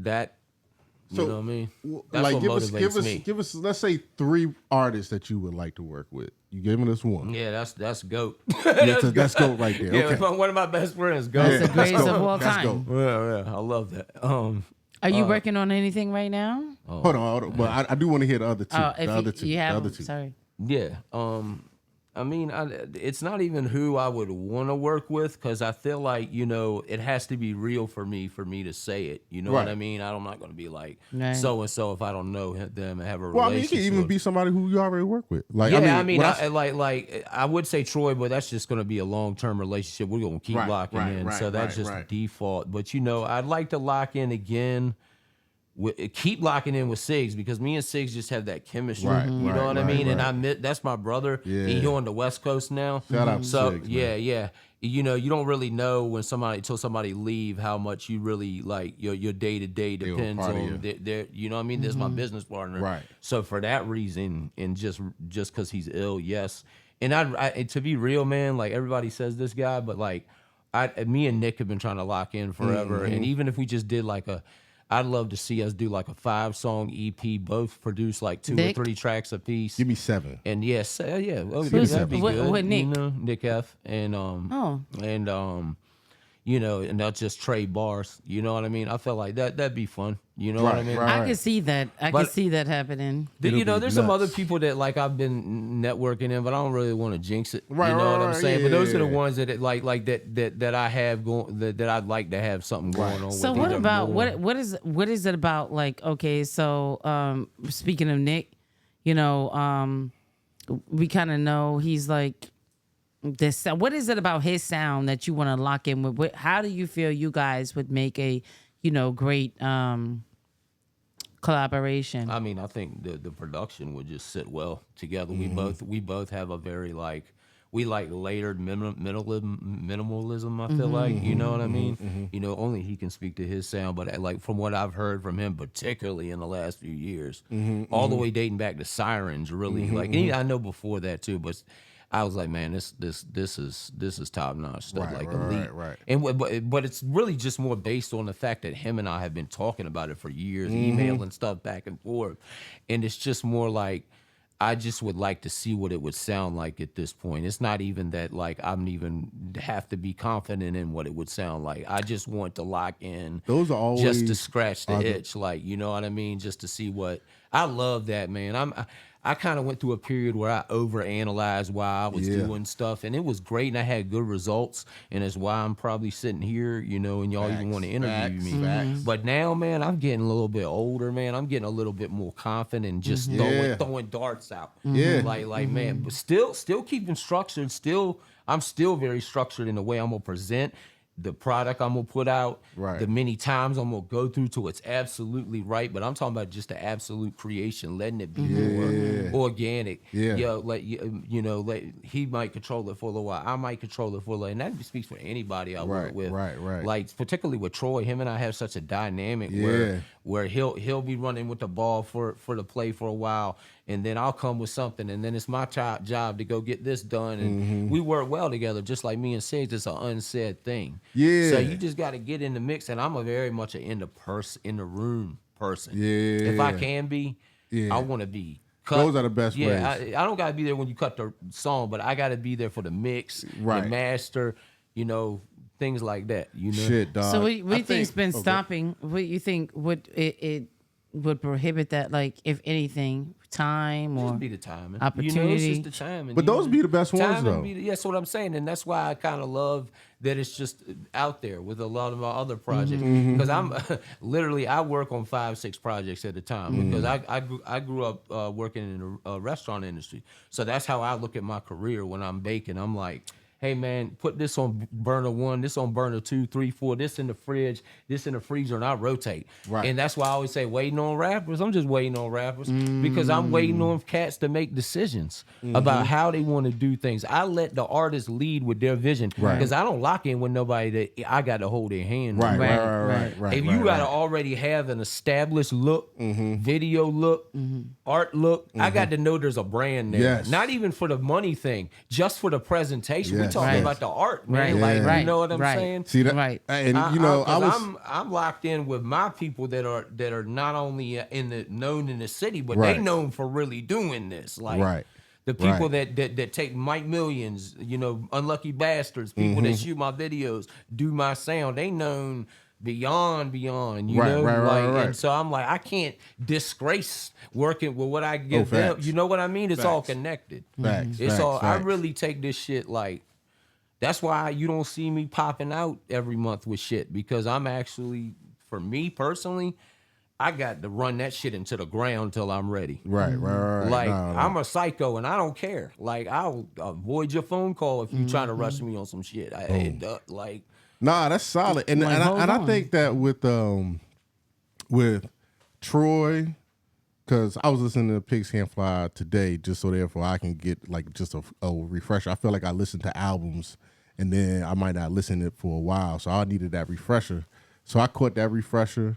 you know what I mean? That's like, what motivates me. give us, let's say 3 artists that you would like to work with. You giving us one. Yeah, that's GOAT. That's GOAT right there. Yeah, Okay. one of my best friends, GOAT. That's the greatest of all That's time. GOAT. Yeah, I love that. Are you working on anything right now? Hold on. But I do want to hear the other two. Oh, if the other two. you have, the other two. sorry. Yeah. I mean, it's not even who I would want to work with because I feel like, it has to be real for me to say it. You know what I mean? I'm not going to be like Right. so-and-so if I don't know them and have a Well, I mean, you relationship. can even be somebody who you already work with. Like, Yeah, I would say Troy, but that's just going to be a long-term relationship. We're going to keep locking in. So that's just default. But, I'd like to lock in again. Keep locking in with Siggs because me and Siggs just have that chemistry. You know what I mean? right. And that's my brother. Yeah. He's on the West Coast now. Shout out to So Siggs, man. yeah. You don't really know until somebody leave how much you really like your day to day were depends part of on. You know what I mean? This is my business partner. Right. So for that reason, and just because he's ill, yes. And I to be real, man, like everybody says this guy, but like me and Nick have been trying to lock in forever. And even if we just did I'd love to see us do like a 5-song EP, both produce like 2 Nick? or 3 tracks a piece. Give me 7. And yes, me that'd be what- good. what Nick? Nick F. And you know, and they'll just trade bars. You know what I mean? I felt like that'd be fun. You know what I mean? I can see that. I can see that happening. You know, there's some nuts. other people that like I've been networking in, but I don't really want to jinx it. Right, you know right, what I'm right, saying? yeah, But those are the yeah. ones that that I have going that I'd like to have something going on. So with. what Either about more- what is it about? Like, okay, so speaking of Nick, you know, we kind of know he's like this. What is it about his sound that you want to lock in with? How do you feel you guys would make a, you know, great collaboration? I mean, I think the production would just sit well together. Mm-hmm. We both have a very like we like layered minimalism. I feel Mm-hmm. like you know what I mean. You know, only he can speak to his sound, but like from what I've heard from him, particularly in the last few years, Mm-hmm. all the way dating back to Sirens, really like and I know before that too, but. I was like, man, this is top notch stuff, Right, like right, elite. right. And but it's really just more based on the fact that him and I have been talking about it for years, Mm-hmm. emailing stuff back and forth, and it's just more like I just would like to see what it would sound like at this point. It's not even that like I'm even have to be confident in what it would sound like. I just want to lock in. Those are always just to scratch the itch, like you know what I mean, just to see what I love that man. I kind of went through a period where I overanalyzed while I was doing stuff, and it was great, and I had good results, and that's why I'm probably sitting here, you know, and y'all even want to interview me. But now, man, I'm getting a little bit older, man. I'm getting a little bit more confident and just throwing darts out. Yeah. Like man, but still keeping structured. I'm still very structured in the way I'm gonna present the product I'm gonna put out, Right. the many times I'm gonna go through till it's absolutely right. But I'm talking about just the absolute creation, letting it be more organic. Yeah. Yo, like you know, like he might control it for a little while. I might control it for a little, and that speaks for anybody I work with. Right. Like particularly with Troy, him and I have such a dynamic Yeah. where he'll be running with the ball for the play for a while, and then I'll come with something, and then it's my job to go get this done, and we work well together, just like me and Sage. It's an unsaid thing. Yeah. So you just got to get in the mix, and I'm a very much in the room person. Yeah. If I can be, Yeah. I want to be. Cut. Those are the best yeah, ways. I don't got to be there when you cut the song, but I got to be there for the mix, Right. the master, you know, things like that. You know, Shit, dog. So what do you I think's been okay. stopping? What you think would it would prohibit that? Like, if anything, time or Just be the timing. You know, it's opportunity. just the timing. But you those know? be the best ones, Timing though. That's what I'm saying, and that's why I kind of love that it's just out there with a lot of my other projects. Because I'm literally I work on 5-6 projects at a time because I grew up working in the restaurant industry, so that's how I look at my career when I'm baking. I'm like, hey man, put this on burner 1, this on burner 2, 3, 4, this in the fridge, this in the freezer, and I rotate. Right. And that's why I always say waiting on rappers. I'm just waiting on rappers because I'm waiting on cats to make decisions about how they want to do things. I let the artists lead with their vision because I don't lock in with nobody that I got to hold their hand. Right. Right. If you gotta already have an established look, video look, art look, I got to know there's a brand there. Yes. Not even for the money thing, just for the presentation. Yes. We're talking Right. about the art, man. Right. Like Yeah. you know what I'm Right. saying? See that? Right. And you know, I was. I'm locked in with my people that are not only known in the city, but Right. they known for really doing this. Like Right. the people Right. that take Mike Millions, you know, Unlucky Bastards, people that shoot my videos, do my sound, they known beyond, you Right, know, right, like, right. and so I'm like, I can't disgrace working with what I give them. facts. You know what I mean? It's all Facts. connected. Facts, It's facts, all. I facts. really take this shit like. That's why you don't see me popping out every month with shit because I'm actually, for me personally, I got to run that shit into the ground till I'm ready. Right. Like No. I'm a psycho and I don't care. Like I'll avoid your phone call if you trying to rush me on some shit. Like Nah, that's solid. And Like, and, hold I on. think that with Troy, because I was listening to Pig's Hand Fly today, just so therefore I can get like just a refresher. I feel like I listened to albums and then I might not listen to it for a while, so I needed that refresher. So I caught that refresher,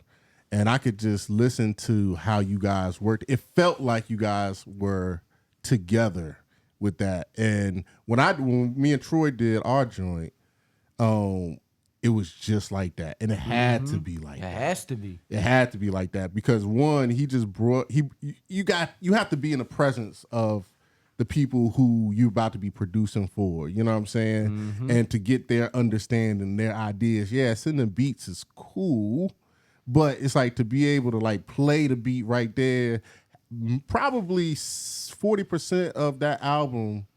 and I could just listen to how you guys worked. It felt like you guys were together with that. And when me and Troy did our joint, it was just like that, and it had to be like it that. has to be. It had to be like that because one, he just brought you have to be in the presence of the people who you're about to be producing for. You know what I'm saying? And to get their understanding, their ideas. Yeah, sending beats is cool, but it's like to be able to like play the beat right there. Probably 40% of that album,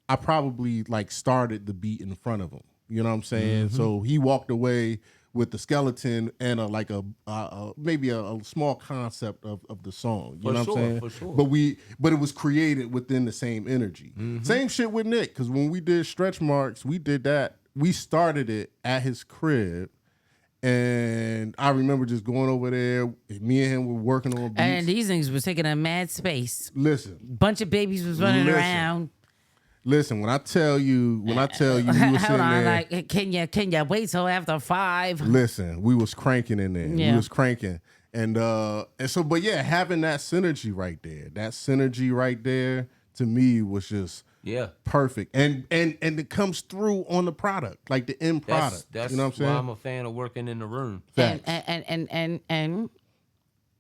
I probably like started the beat in front of him. You know what I'm saying? So he walked away with the skeleton and maybe a small concept of the song. You know what I'm saying? For sure. But it was created within the same energy. Same shit with Nick, because when we did Stretch Marks, we did that. We started it at his crib. And I remember just going over there. Me and him were working on beats. And these things was taking a mad space. Listen, Bunch of babies was running around. Listen, when I tell you, we were sitting Hold on, there. like, can you wait till after 5? Listen, we was cranking in there. Yeah. We was cranking. And so, but yeah, having that synergy right there, to me was just perfect. And it comes through on the product, like the end product. That's you know what I'm saying? why I'm a fan of working in the room. And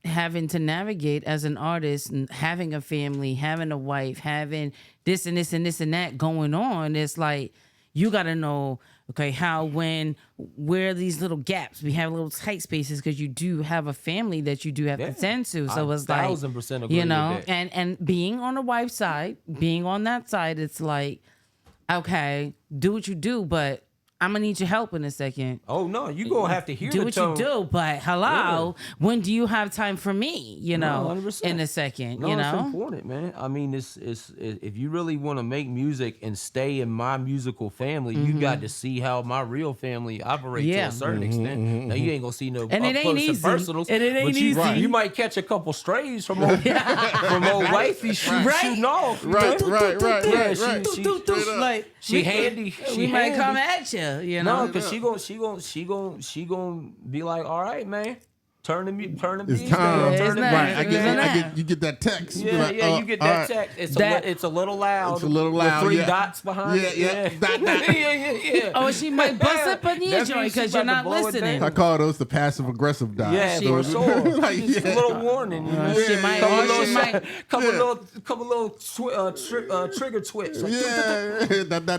having to navigate as an artist and having a family, having a wife, having this and this and this and that going on, it's like you got to know, okay, how, when, where are these little gaps? We have little tight spaces because you do have a family that you do have to tend to. So it's like, 1000% agree you know, with that. and being on the wife's side, being on that side, it's like, okay, do what you do, but I'm gonna need your help in a second. Oh no, you gonna have to hear Do the what tone. you do, but hello, when do you have time for me? You know, 100%. in a second. No, you it's know, important, man. I mean, it's if you really want to make music and stay in my musical family, you got to see how my real family operates to Yeah. a certain extent. Now you ain't gonna see no And it up ain't close easy. and personals, And it ain't but you, easy. you might catch a couple strays from old wifey shooting off. Right. Yeah, like she handy. She we might handy. come at you. You No, know, because she gonna be like, all right, man, turn the beats It's down, time. turn the Right. beats down. You get that text. Yeah, You're like, you get all that right. text. It's a little loud. It's a little loud, With 3 yeah. dots behind it. Yeah. Dot. yeah. oh, she might bust up on your That joint means she because you're about not to blow it listening. down. I call those the passive aggressive dots. Yeah, So for sure. like, Just a little warning. You know? She might, or she might. Couple little trigger twitch. Like,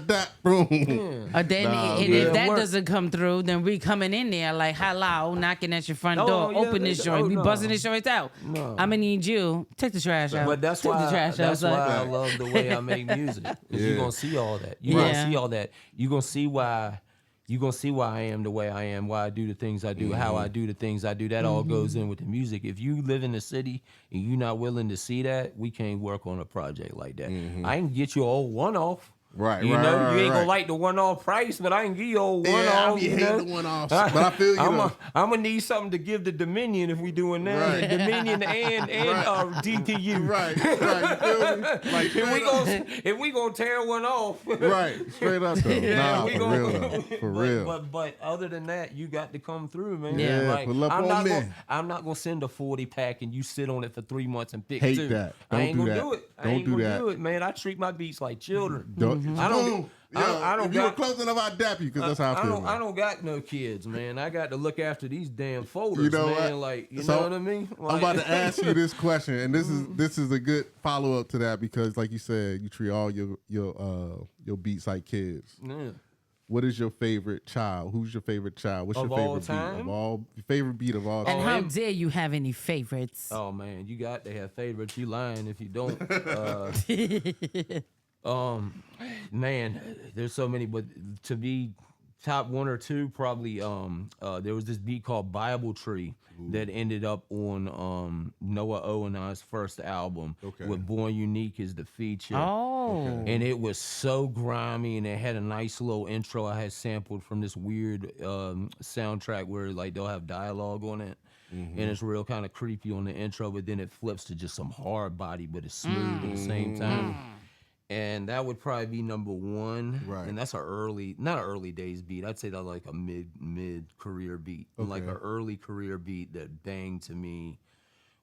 that. Boom. Or then, and yeah, if that work. doesn't come through, then we coming in there like, hello, knocking at your front Oh, door, yeah, open this joint, we no. buzzing this joint out. No. I'm gonna need you, take the trash out. But that's take why the trash that's out. why I love the way I make music. 'Cause you're gonna see all that. You're gonna see all that. You're gonna see why. You're gonna see why I am the way I am, why I do the things I do, how I do the things I do. That all goes in with the music. If you live in the city and you're not willing to see that, we can't work on a project like that. I can get you all one-off. Right, You right, know, right, you ain't right. gonna like the one-off price, but I can give you all Yeah, one-off. I be you hating know? the one-offs, but I feel you. though. I'm gonna need something to give the Dominion if we doing that. Right. Dominion and DTU. Right. You feel me? Like, If we gonna tear one off, right, straight up though. Nah, we for gonna- real though. For real. But other than that, you got to come through, man. Yeah, like, pull up I'm on not me. I'm not gonna send a 40 pack and you sit on it for 3 months and pick Hate 2. that. I Don't ain't do gonna that. do it. I Don't ain't do gonna that. do it, man. I treat my beats like children. Don't, I don't. Boom. Yo, I don't if you were got- close enough, I'd dap you because that's how I feel. I don't got no kids, man. I got to look after these damn folders, You know man. what? Like, you So, know what I mean? Like, I'm about to ask you this question, and this is a good follow up to that because, like you said, you treat all your beats like kids. Yeah. What is your favorite child? Who's your favorite child? What's Of your favorite all beat time? of all? Your favorite beat of all And time? how dare you have any favorites? Oh man, you got to have favorites. You lying if you don't. Man, there's so many, but to be top 1 or 2, probably. There was this beat called Bible Tree that ended up on Noah O and I's first album, Okay. with Born Unique as the feature. Oh, And it was so grimy, and it had a nice little intro I had sampled from this weird soundtrack where like they'll have dialogue on it. And it's real kind of creepy on the intro, but then it flips to just some hard body, but it's smooth at the same time. And that would probably be number 1. Right. And that's not an early days beat. I'd say that's like a mid career beat. And like an early career beat that banged to me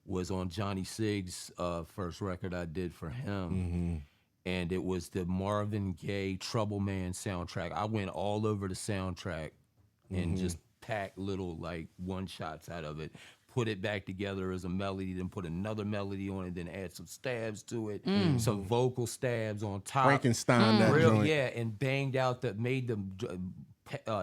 was on Johnny Sig's first record I did for him. And it was the Marvin Gaye Trouble Man soundtrack. I went all over the soundtrack and just packed little like one shots out of it. put it back together as a melody, then put another melody on it, then add some stabs to it, some vocal stabs on top. Frankenstein that Real, joint. yeah, and banged out made them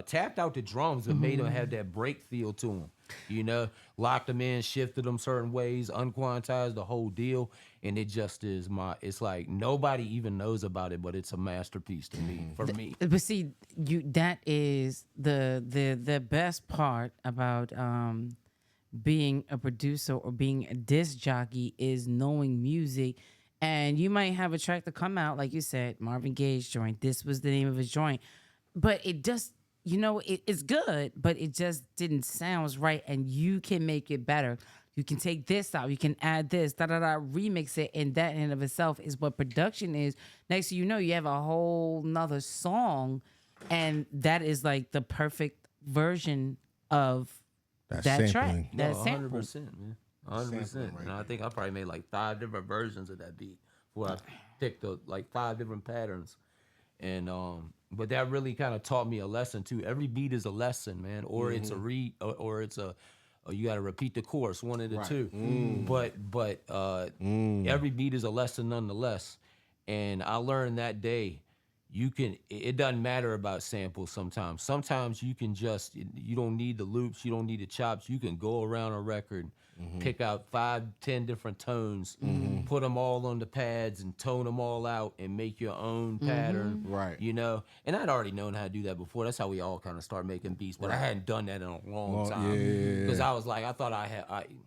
tapped out the drums, but made them have that break feel to them. You know, locked them in, shifted them certain ways, unquantized the whole deal, and it just is it's like nobody even knows about it, but it's a masterpiece to me. For me, But see, that is the best part about being a producer or being a disc jockey is knowing music. And you might have a track to come out, like you said, Marvin Gaye's joint. This was the name of his joint, but it just, it's good, but it just didn't sound right. And you can make it better. You can take this out. You can add this, remix it, and that in and of itself is what production is. Next thing you know, you have a whole nother song, and that is like the perfect version of that track. That sample. 100%, man. 100%. And I think I probably made like 5 different versions of that beat where I picked like 5 different patterns. And but that really kind of taught me a lesson too. Every beat is a lesson, man, or it's a read, or it's a you got to repeat the chorus, one of the two. But every beat is a lesson nonetheless. And I learned that day, it doesn't matter about samples sometimes. Sometimes you can you don't need the loops, you don't need the chops. You can go around a record, pick out 5, 10 different tones, put them all on the pads and tone them all out and make your own pattern. Right. You know, and I'd already known how to do that before. That's how we all kind of start making beats, but I hadn't done that in a long time. Because I was like, I thought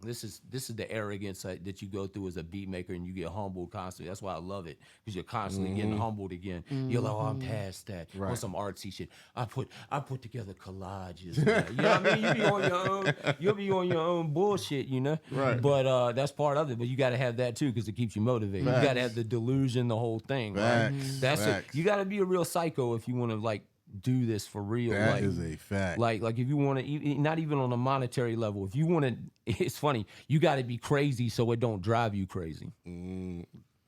this is the arrogance that you go through as a beat maker, and you get humbled constantly. That's why I love it, because you're constantly getting humbled again. You're like, oh, I'm past that. Right. On some artsy shit. I put together collages. Man. You know what I mean? You be on your own. You'll be on your own bullshit. You know. Right. But that's part of it. But you got to have that too, because it keeps you motivated. Facts. You got to have the delusion, the whole thing. Right? That's it. You got to be a real psycho if you want to like do this for real. That is a fact. Like if you want to, not even on a monetary level. If you want to, it's funny. You got to be crazy so it don't drive you crazy.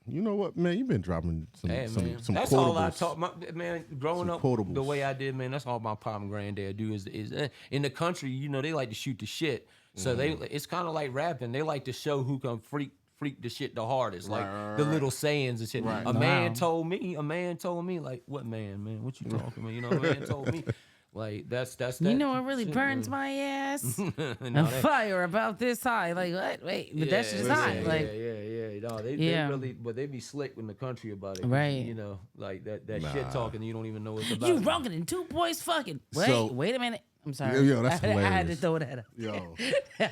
You know what, man? You've been dropping some that's quotables. all I taught man. Growing Some up quotables. the way I did, man. That's all my pop and granddad do is in the country. You know, they like to shoot the shit. So it's kind of like rapping. They like to show who can freak the shit the hardest, like the little sayings and shit. Right. A man told me, like, what man? What you talking about? You know, a man told me. Like that's that. You know what really burns my ass? A fire about this high. Like what? Wait, but that's just hot. Like No, they really, but they be slick in the country about it. Right. You know, like that shit talking. You don't even know what it's about. you wronging and 2 boys fucking. Wait a minute. I'm sorry. Yo, that's hilarious. I had to throw that out. Yo.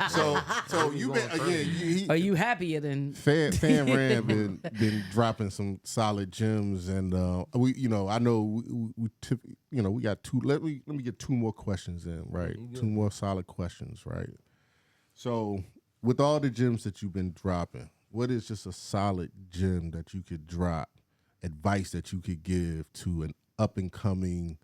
So you been again. Are you happier than Fan Ran been dropping some solid gems, and we, I know we got 2. Let me get 2 more questions in, right? 2 more solid questions, right? So with all the gems that you've been dropping, what is just a solid gem that you could drop, advice that you could give to an up and coming,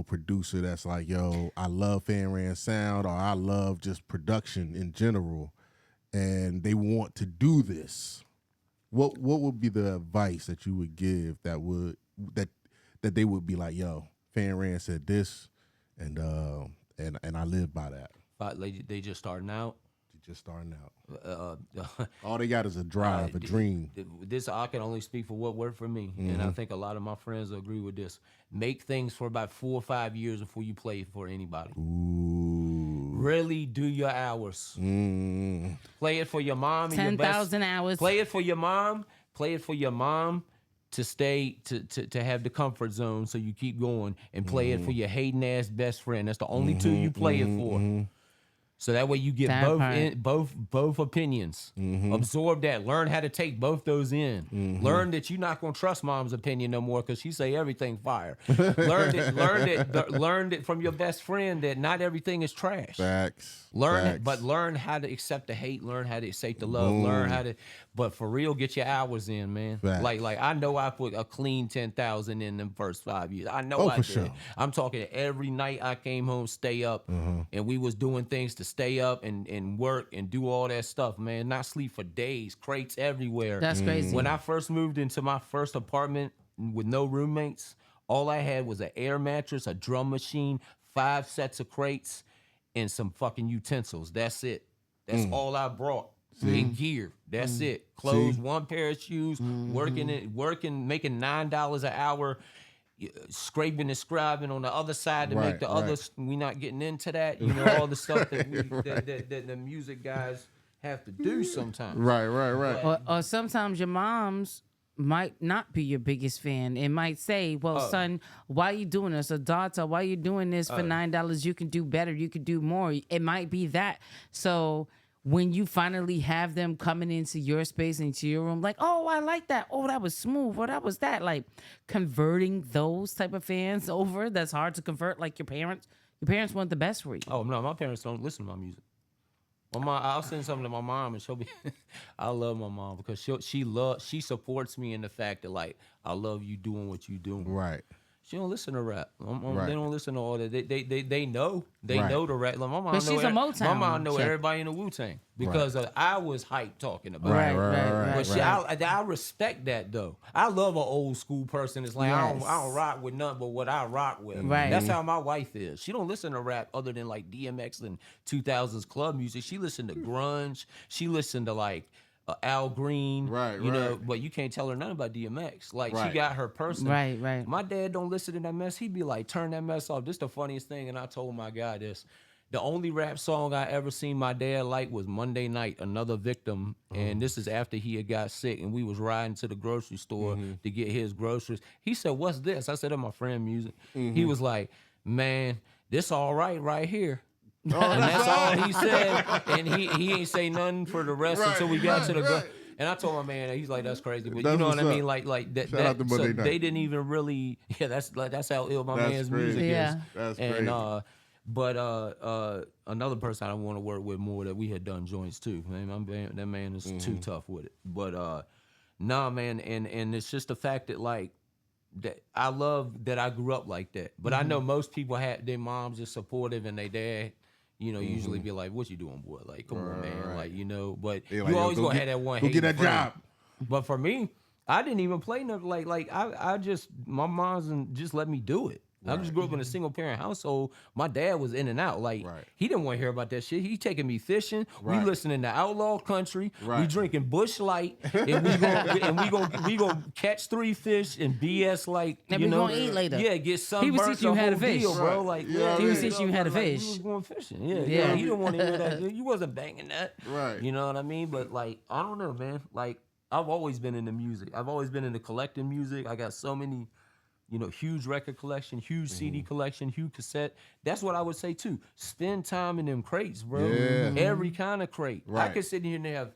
producer that's like, yo, I love Fan Ran sound, or I love just production in general, and they want to do this. What would be the advice that you would give that they would be like, yo, Fan Ran said this, and I live by that. But they just starting out. Just starting out. All they got is a drive, a dream. This I can only speak for what worked for me, and I think a lot of my friends will agree with this. Make things for about 4 or 5 years before you play for anybody. Ooh. Really do your hours. Play it for your mom. 10,000 hours. Play it for your mom. Play it for your mom to stay to have the comfort zone, so you keep going, and play it for your hating ass best friend. That's the only 2 you play it for. So that way you get both opinions. Absorb that. Learn how to take both those in. Learn that you're not gonna trust mom's opinion no more because she say everything fire. Learn it from your best friend that not everything is trash. Facts. Learn it, but learn how to accept the hate. Learn how to accept the love. Learn how to, but for real, get your hours in, man. Facts. Like I know I put a clean 10,000 in them first 5 years. I know I did. Sure. I'm talking every night I came home, stay up, and we was doing things to stay up and work and do all that stuff, man. Not sleep for days, crates everywhere. That's crazy. When I first moved into my first apartment with no roommates, all I had was an air mattress, a drum machine, 5 sets of crates, and some fucking utensils. That's it. That's all I brought. And gear. That's it. Clothes, one pair of shoes, working, making $9 an hour, scraping and scribing on the other side to make the other. We not getting into that. You know, all the stuff that that the music guys have to do sometimes. Right. Or sometimes your moms might not be your biggest fan. It might say, well, son, why are you doing this? Or daughter, why are you doing this for $9? You can do better. You could do more. It might be that. So when you finally have them coming into your space, into your room, like, oh, I like that. Oh, that was smooth. Or that was that. Like converting those type of fans over, that's hard to convert like your parents. Your parents want the best for you. Oh, no, my parents don't listen to my music. My mom, I'll send something to my mom and she'll be, I love my mom because she supports me in the fact that like, I love you doing what you doing. Right. She don't listen to rap. They don't listen to all that. They know. They know the rap. Like my mom But she's a Motown. My mom know chick. everybody in the Wu-Tang because I was hyped talking about Right, it. right. But I respect that though. I love an old school person. It's like I don't rock with nothing but what I rock with. Right. That's how my wife is. She don't listen to rap other than like DMX and 2000s club music. She listened to grunge. She listened to like Al Green, you know, but you can't tell her nothing about DMX. Like she got her person. Right. My dad don't listen to that mess. He'd be like, turn that mess off. This the funniest thing. And I told my guy this. The only rap song I ever seen my dad like was Monday Night, Another Victim. And this is after he had got sick and we was riding to the grocery store to get his groceries. He said, what's this? I said, that's my friend music. He was like, man, this all right here. And that's all he said. And he ain't say nothing for the rest until we got to the and I told my man, he's like, that's crazy. But you know what I mean? Like that. Shout out to Monday Night. They didn't even really. Yeah, that's how ill my man's music Yeah. is. That's and crazy. but another person I want to work with more that we had done joints too. Man, that man is too tough with it. But nah, man, and it's just the fact that like that I love that I grew up like that. But I know most people had their moms just supportive and their dad. You know, usually be like, "What you doing, boy? Like, come on, man. Like, you know." But They you like, always go gonna get- have that one. go get hating that friend. job. But for me, I didn't even play nothing. Like I just my mom's and just let me do it. I just grew up in a single parent household. My dad was in and out. Like he didn't want to hear about that shit. He taking me fishing. We listening to outlaw country. We drinking Bush Light, and we gonna catch 3 fish and BS like And you we know. gonna eat later. Yeah, get sunburnt. He was teaching you the how to whole fish. deal, bro. Like He was teaching you how to like, fish. He was going fishing. Yeah. Yeah. He didn't want to hear that. You wasn't banging that. Right. You know what I mean? But like I don't know, man. Like I've always been into music. I've always been into collecting music. I got so many. You know, huge record collection, huge CD collection, huge cassette. That's what I would say too. Spend time in them crates, bro. Yeah. Every kind of crate. I Right. could sit here and have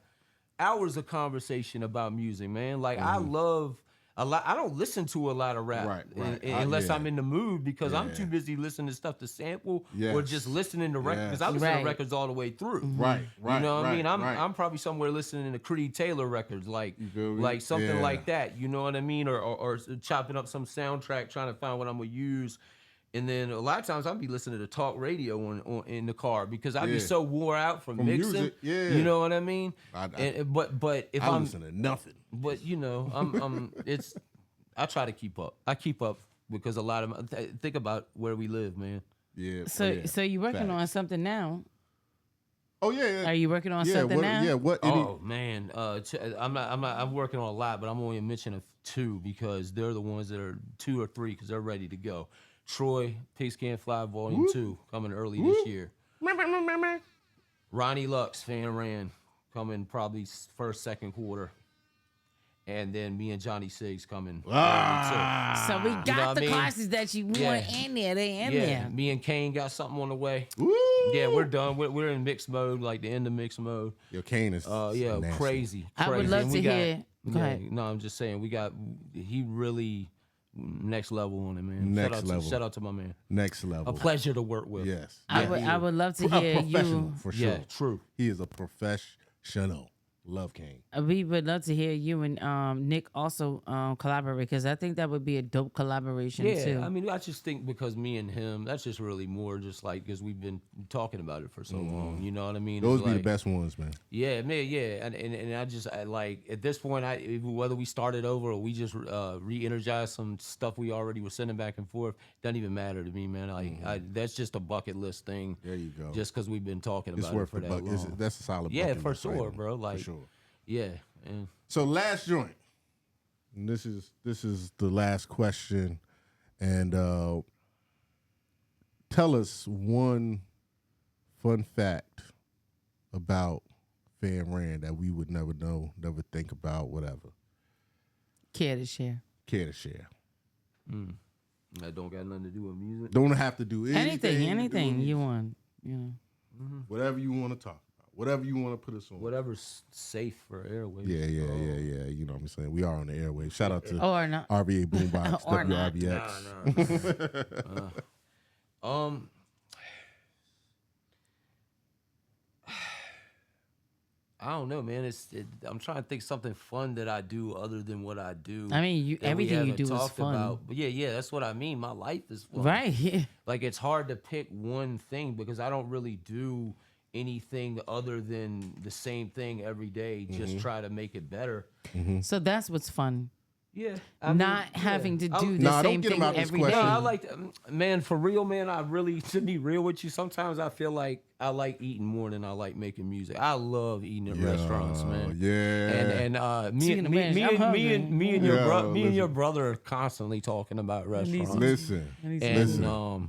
hours of conversation about music, man. Like I love a lot. I don't listen to a lot of rap unless I'm in the mood because I'm too busy listening to stuff to sample or just listening to records. Because I listen to records all the way through. Right. You know what I mean? I'm probably somewhere listening to Creed Taylor records, like something like that. You know what I mean? Or chopping up some soundtrack, trying to find what I'm gonna use. And then a lot of times I'll be listening to talk radio in the car because I'd be so wore out from mixing. Music, You know what I mean? But if I I'm listen to nothing. but you know, I try to keep up. I keep up because a lot of think about where we live, man. Yeah. So you working on something now? Oh yeah. Are you working on something now? Yeah. What? Oh man, I'm working on a lot, but I'm only mentioning 2 because they're the ones that are 2 or 3 because they're ready to go. Troy, Pigs Can't Fly Volume 2 coming early this year. Ronnie Lux, Fan Ran, coming probably first, second quarter. And then me and Johnny Siggs coming early too. So we got know what the I mean? classes that you want in there. They in there. Me and Kane got something on the way. Woo! Yeah, we're done. We're in mixed mode, like the end of mixed mode. Yo, Kane is nasty. Crazy. I would love And to we got- hear. Go ahead. No, I'm just saying he really next level on it, man. Next level. Shout out to my man. Next level. A pleasure to work with. Yes. I would love to A hear professional you. for sure. Yeah, true. He is a professional. Love Kane. We would love to hear you and Nick also collaborate because I think that would be a dope collaboration Yeah, too. I mean, I just think because me and him, that's just really more just like because we've been talking about it for so long. You know what I mean? Those It's be the like, best ones, man. Yeah, man, yeah, and I like at this point, whether we started over or we just re-energized some stuff we already were sending back and forth, doesn't even matter to me, man. That's just a bucket list thing. There you go. Just because we've been talking It's about it worth for the that buck. long. That's a solid. Yeah, bucket for list right sure, there. bro. Like, for sure. Yeah, and So last joint. And this is the last question, and tell us one fun fact about Fan Rand that we would never know, never think about, whatever. Care to share? Care to share? that don't got nothing to do with music. Don't have to do anything. Anything you want, you know. Whatever you want to talk about. Whatever you want to put us on. Whatever's safe for airwaves. Yeah. You know what I'm saying? We are on the airwaves. Shout out to Or not. RBA Boombox, Or not. WRBX. I don't know, man. I'm trying to think something fun that I do other than what I do. I mean, that we everything you haven't do is talked fun. about. But yeah, that's what I mean. My life is fun. Right. Yeah. Like it's hard to pick one thing because I don't really do anything other than the same thing every day. Just try to make it better. So that's what's fun. Yeah, Not having to do the Nah, don't same get him thing out this every day. question. No, I like, man, for real, man. I really, to be real with you, sometimes I feel like I like eating more than I like making music. I love eating at restaurants, man. Yeah. And me Speaking of marriage, I'm hungry. and your brother are constantly talking about restaurants. Listen. And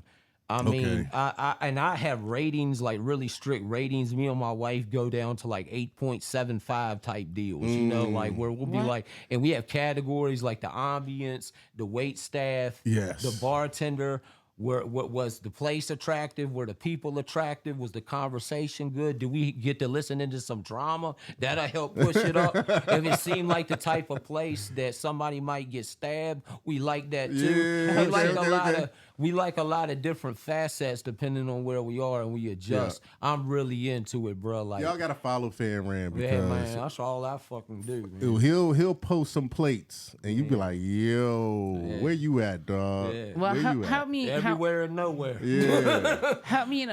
I mean, I have ratings, like really strict ratings. Me and my wife go down to like 8.75 type deals, you know, like where we'll be like, and we have categories like the ambience, the wait staff, Yes. the bartender. What was the place attractive? Were the people attractive? Was the conversation good? Did we get to listen into some drama? That'll help push it up. If it seemed like the type of place that somebody might get stabbed, we like that too. Yeah, we like okay, a lot okay. of we like a lot of different facets depending on where we are and we adjust. I'm really into it, bro. Like, Y'all gotta follow Fan Rand because yeah, man, that's all I fucking do, man. he'll post some plates and you be like, yo, where you at, dog? Yeah. Well, Where you at? help me. Everywhere and nowhere. Yeah. Help me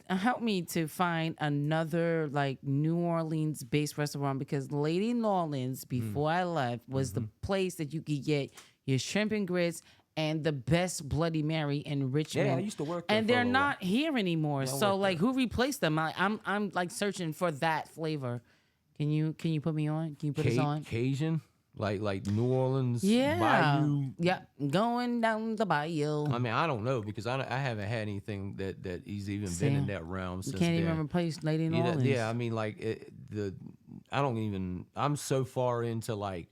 help me to find another like New Orleans based restaurant because Lady Norland's before I left was the place that you could get your shrimp and grits and the best Bloody Mary in Richmond. Yeah, I used to work there and for a they're little not here anymore. So worked like, who replaced them? I'm like searching for that flavor. Can you put me on? Can you put us on? Cajun, like New Orleans, Yeah. Bayou. Yeah. Going down the bayou. I mean, I don't know because I haven't had anything that he's even been in that realm You since can't then. even replace Lady Norland's. Yeah, I mean, like I'm so far into like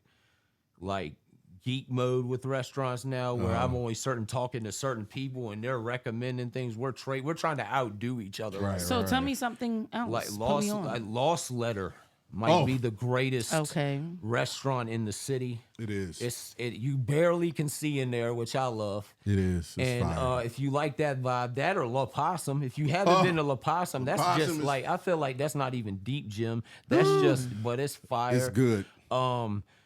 geek mode with restaurants now where I'm only talking to certain people and they're recommending things. We're trying to outdo each other. Right, So tell me something else. Like Put me on. Lost Letter might be the greatest Okay. restaurant in the city. It is. You barely can see in there, which I love. It is. It's And fire. if you like that vibe, that or La Possum. If you haven't been to La Possum, that's Possum just is- like I feel like that's not even deep, Jim. That's just, but it's fire. It's good.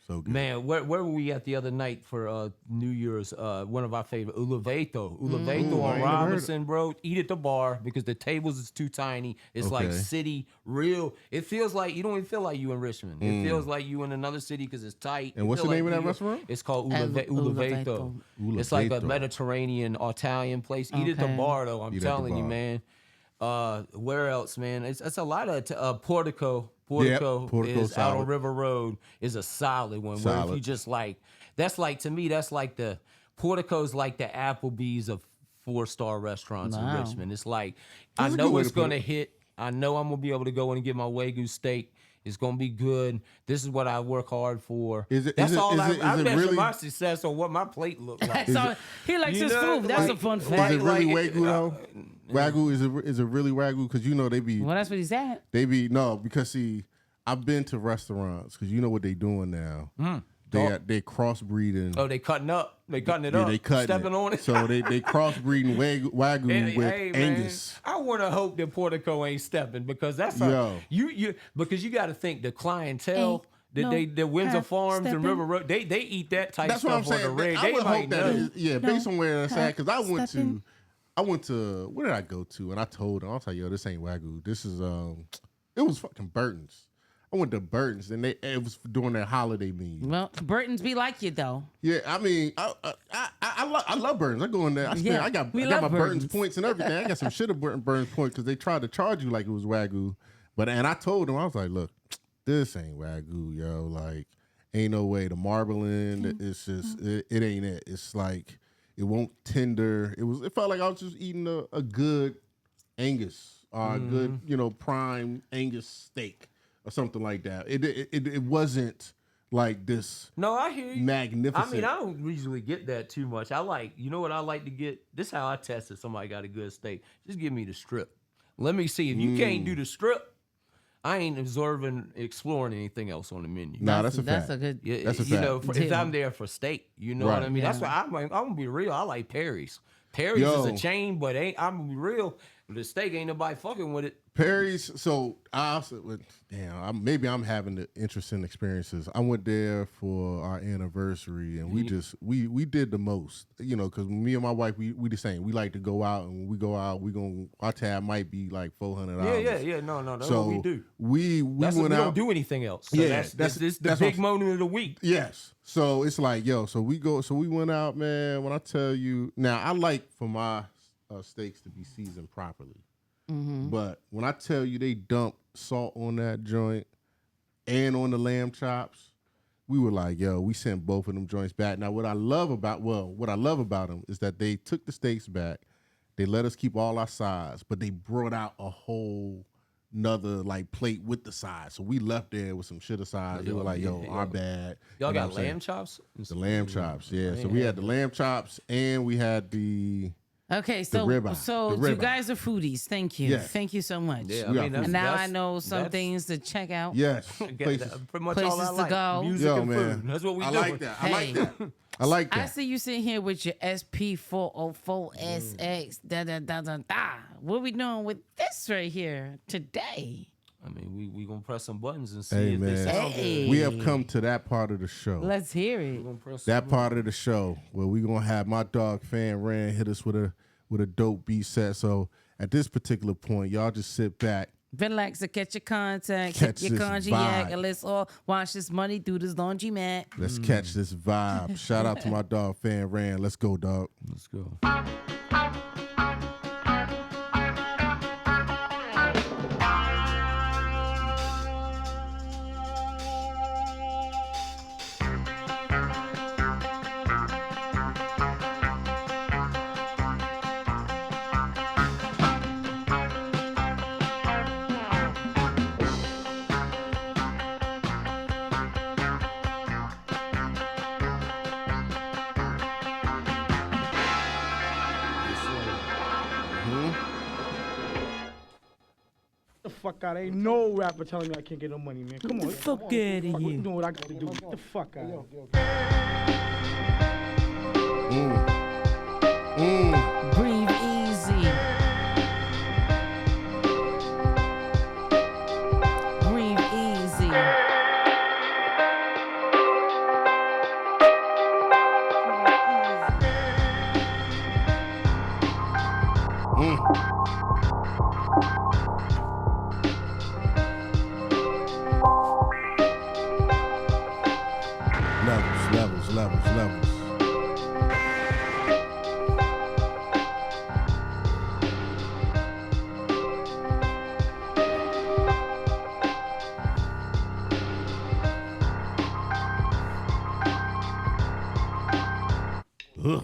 So good. Man, where were we at the other night for New Year's? One of our favorite, Uleveto on I ain't never heard Robinson, bro. Eat at the bar because the tables is too tiny. It's like Okay. city real. It feels like you don't even feel like you in Richmond. It feels like you in another city because it's tight. And It what's feel the name of like that restaurant? It's called Uleveto. Uleveto. It's like a Uleveto. Mediterranean Italian place. Eat at the Okay. bar though. I'm Eat at the telling you, bar. man. Where else, man? It's a lot of Portico. Portico Portico's is out on solid. River Road is a solid one. Where if Solid. you just like, that's like to me, that's like the Portico's like the Applebee's of 4-star restaurants in Wow. Richmond. It's like That's I a good know way it's to put gonna it. hit. I know I'm gonna be able to go in and get my Wagyu steak. It's gonna be good. This is what I work hard for. Is it- That's is it- all is I it- is I it measure really- my success on what my plate look like. So he likes You his know, food. That's like- a fun Is fact. it really like, Wagyu though? Wagyu is it really Wagyu? Because you know they be Well, that's what he's at. no because see I've been to restaurants because you know what they doing now. they crossbreeding. Oh, they cutting up. They cutting it Yeah, up. they cutting stepping it. on it. So they crossbreeding Wagyu with Hey, Angus. Man, I want to hope that Portico ain't stepping because that's Yo. because you got to think the clientele. Ain't The Windsor half Farms and stepping. River Road, they eat that type That's what I'm stuff on the saying. rig. I They would might hope that know. is, based on where it's at. Because stepping. I went to where did I go to? And I told them, I was like, yo, this ain't Wagyu. This is it was fucking Burton's. I went to Burton's and it was during their holiday meal. Well, Burton's be like you though. Yeah, I mean, I love Burton's. I go in there. I got we my love Burton's Burton's. points and everything. I got some shit of Burton's points because they tried to charge you like it was Wagyu. And I told them, I was like, look, this ain't Wagyu, yo. Like, ain't no way. The marbling, it's just it ain't it. It's like it won't tender. It felt like I was just eating a good Angus or a good, prime Angus steak or something like that. It wasn't like this. No, I hear you. Magnificent. I mean, I don't usually get that too much. You know what I like to get? This is how I tested somebody got a good steak. Just give me the strip. Let me see. If you can't do the strip, I ain't exploring anything else on the menu. Nah, that's a That's fact. a good. Yeah, That's a you know, fact. if I'm there for steak, you know what I Right. mean. That's Yeah. why I'm gonna be real. I like Perry's. Perry's Yo. is a chain, but I'm gonna be real. The steak ain't nobody fucking with it. Perry's. So I also maybe I'm having the interesting experiences. I went there for our anniversary, and we did the most, because me and my wife we the same. We like to go out, and when we go out, our tab might be like $400. Yeah. No. That's So what we do. We We went out. don't do anything else. So Yeah, that's the that's big what- moment of the week. Yes. So it's like, so we went out, man. When I tell you, now I like for my steaks to be seasoned properly. But when I tell you they dumped salt on that joint and on the lamb chops, we were like, we sent both of them joints back. Now, what I love about them is that they took the steaks back. They let us keep all our sides, but they brought out a whole nother like plate with the sides. So we left there with some shit aside. They were like, our bad. Y'all You know got what I'm saying? lamb chops? The lamb chops, yeah. So we had the lamb chops and we had the Okay, so ribeye. so The you ribeye. guys are foodies. Thank you. Yes. Thank you so much. Yeah, We I mean, are And now I that's- know some that's- things to check out. yes. Again, places. pretty much all I Places to like. go. Music Yo, and man. food. That's what we I do. like that. I like Hey. that. I like I that. see you sitting here with your SP404SX. What we doing with this right here today? I mean, we gonna press some buttons and see Hey, if they man. sound Hey. good. We have come to that part of the show. Let's hear it. We gonna press That some part of the show where we gonna have my dog Fan Rand hit us with a dope beat set. So at this particular point, y'all just sit back. Relax and catch your contact, Catch get your this cognac, vibe. and let's all wash this money through this laundry mat. Let's catch this vibe. Shout out to my dog Fan Rand. Let's go, dog. Let's go. The fuck out! Ain't no rapper telling me I can't get no money, man. Come on, fuck outta I'm here. doing what I got to do. Get the fuck out! Breathe easy. Breathe easy. Levels. Ugh.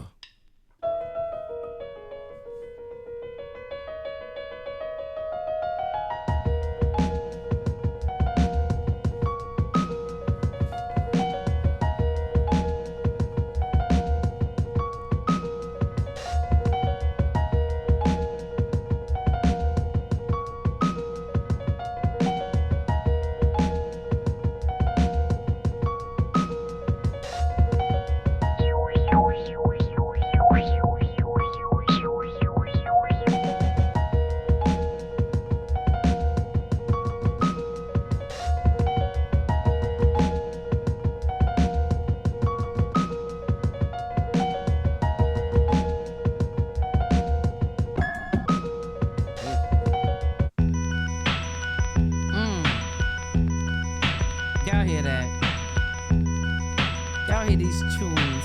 hear these tunes.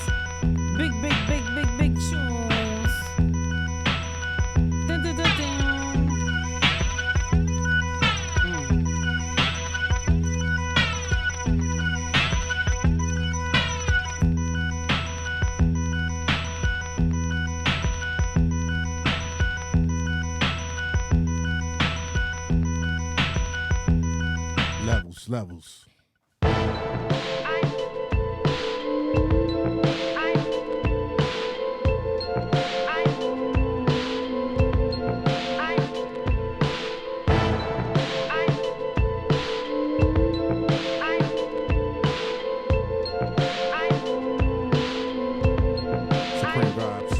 Big, big, big, big, big tunes. Dun, dun, dun, dun. Levels. Supreme vibes.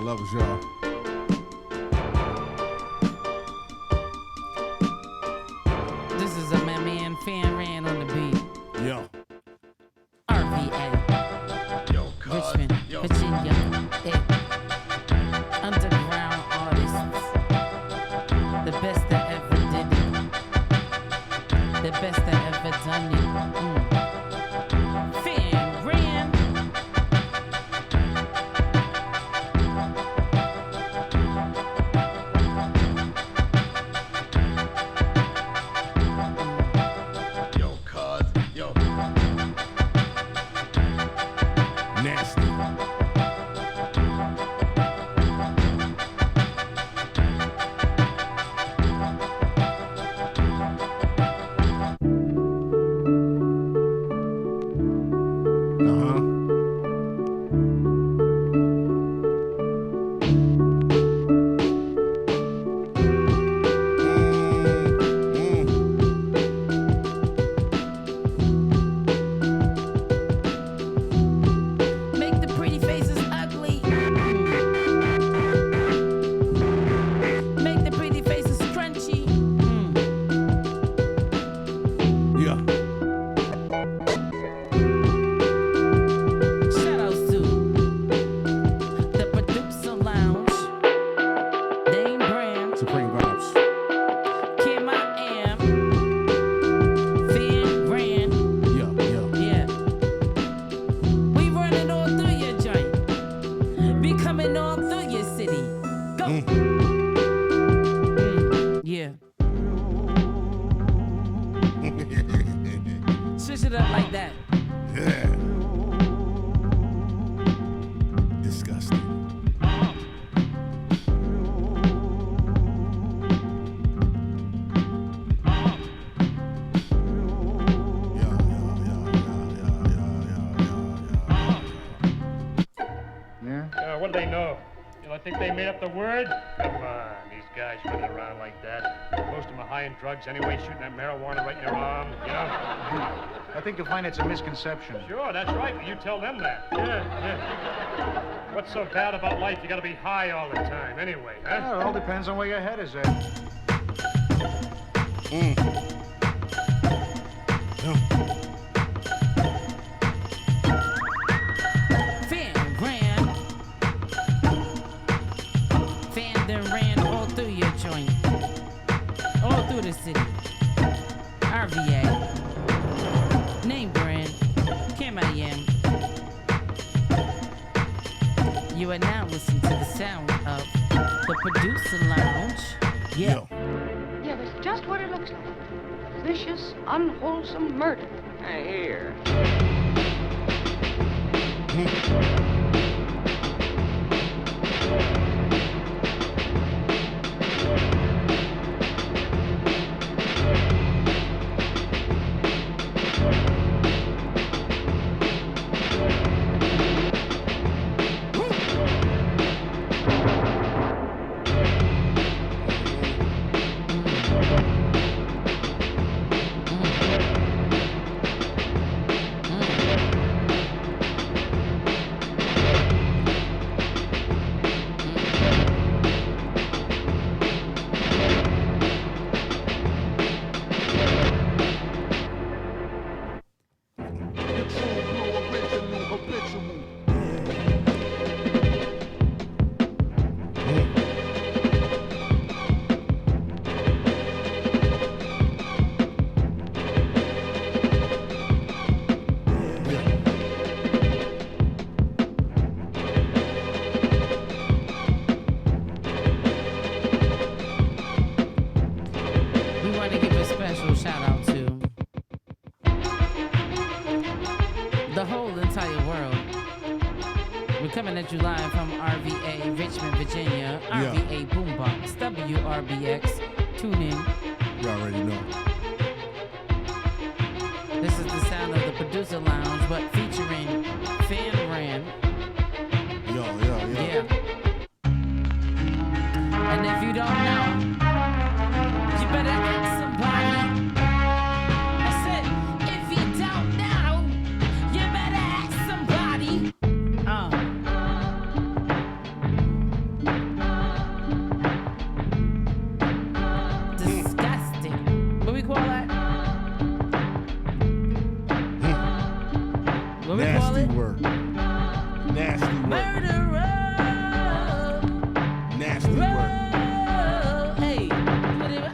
Levels, y'all. This is a my man Fan Ran on the beat. Yo. RVA. Richmond, Virginia. Underground artists. The best that ever did it. The best that ever done it. Fan Ran. Nasty. Make the pretty faces ugly. Make the pretty faces crunchy. Yeah. Shout outs to the producer lounge. Name Brand. Supreme vibes. Kam I am. Fan Ran. Yeah. Yeah. We running all through your joint. Be coming all through your city. Go. Yeah. Switch it up like that. Yeah. Disgusting. Yeah, what do they know? You know, I think they made up the word? Come on, these guys running around like that. Most of them are high in drugs anyway, shooting that marijuana right in their arm, you know? I think you'll find it's a misconception. Sure, that's right, but you tell them that. Yeah. What's so bad about life? You gotta be high all the time anyway, huh? Well, it all depends on where your head is at. Fan ran. Fan then ran all through your joint. All through the city. RVA. Name Brand. Kam I am. You are now listening to the sound of the producer lounge. Yeah. Yo. Yeah, that's just what it looks like. Vicious, unwholesome murder. I hear. Coming at you live from RVA, Richmond, Virginia. RVA Boombox, WRBX. Tune in. You already know. This is the sound of the producer lounge, but featuring Fan Brand. Yeah. And if you don't know, you better ask somebody. I said, if you don't know, you better ask somebody. Disgusting. What we call that? What we call it? Nasty work. Murderer. Nasty work. Hey, whatever.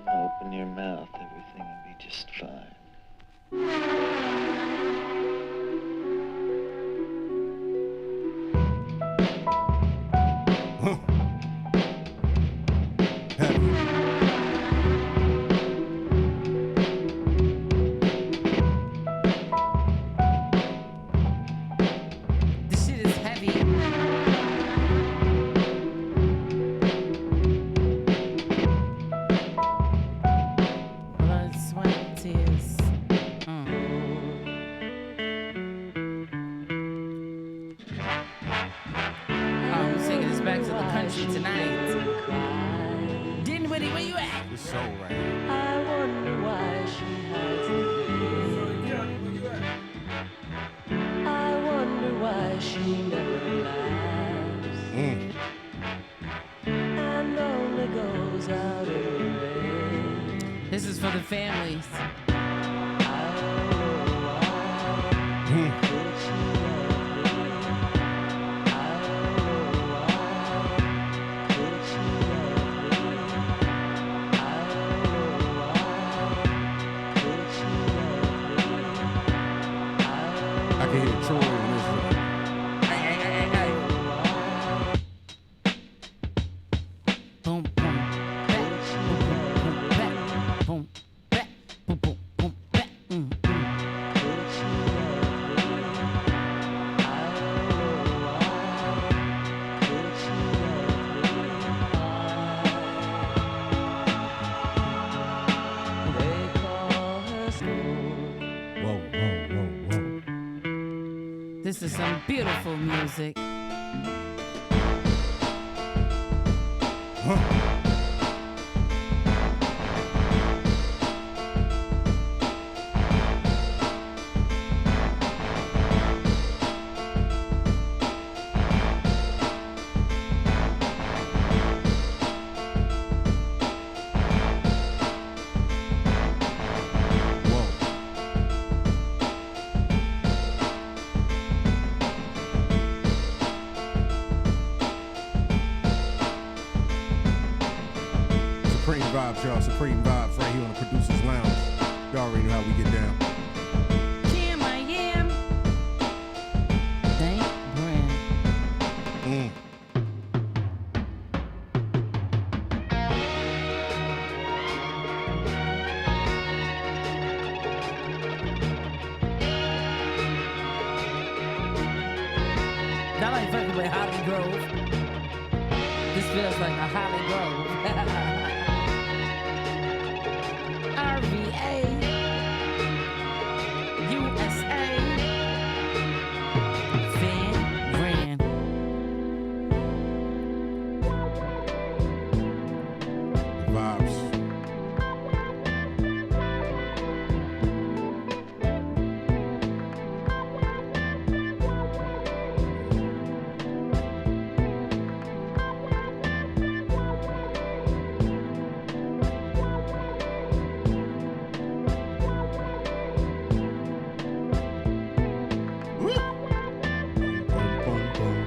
Open your mouth, everything will be just fine. This shit is heavy. Blood, sweat, tears. I'm taking us back to the country tonight. Dinwiddie, where you at? It's so right. I wonder why she hides it. I wonder why she never laughs and only goes out in rain. This is for the families. I can hear Troy in this one. Boom, boom, back, boom, boom, back, boom, boom, boom, back, Whoa. This is some beautiful music. Supreme vibes, y'all. Supreme vibes right here on the Producers Lounge. Y'all already know how we get down. Kim, I am. Name Brand. I like fucking with Holly Grove. This feels like a Holly Grove. RVA, USA, Fan Brand. Vibes.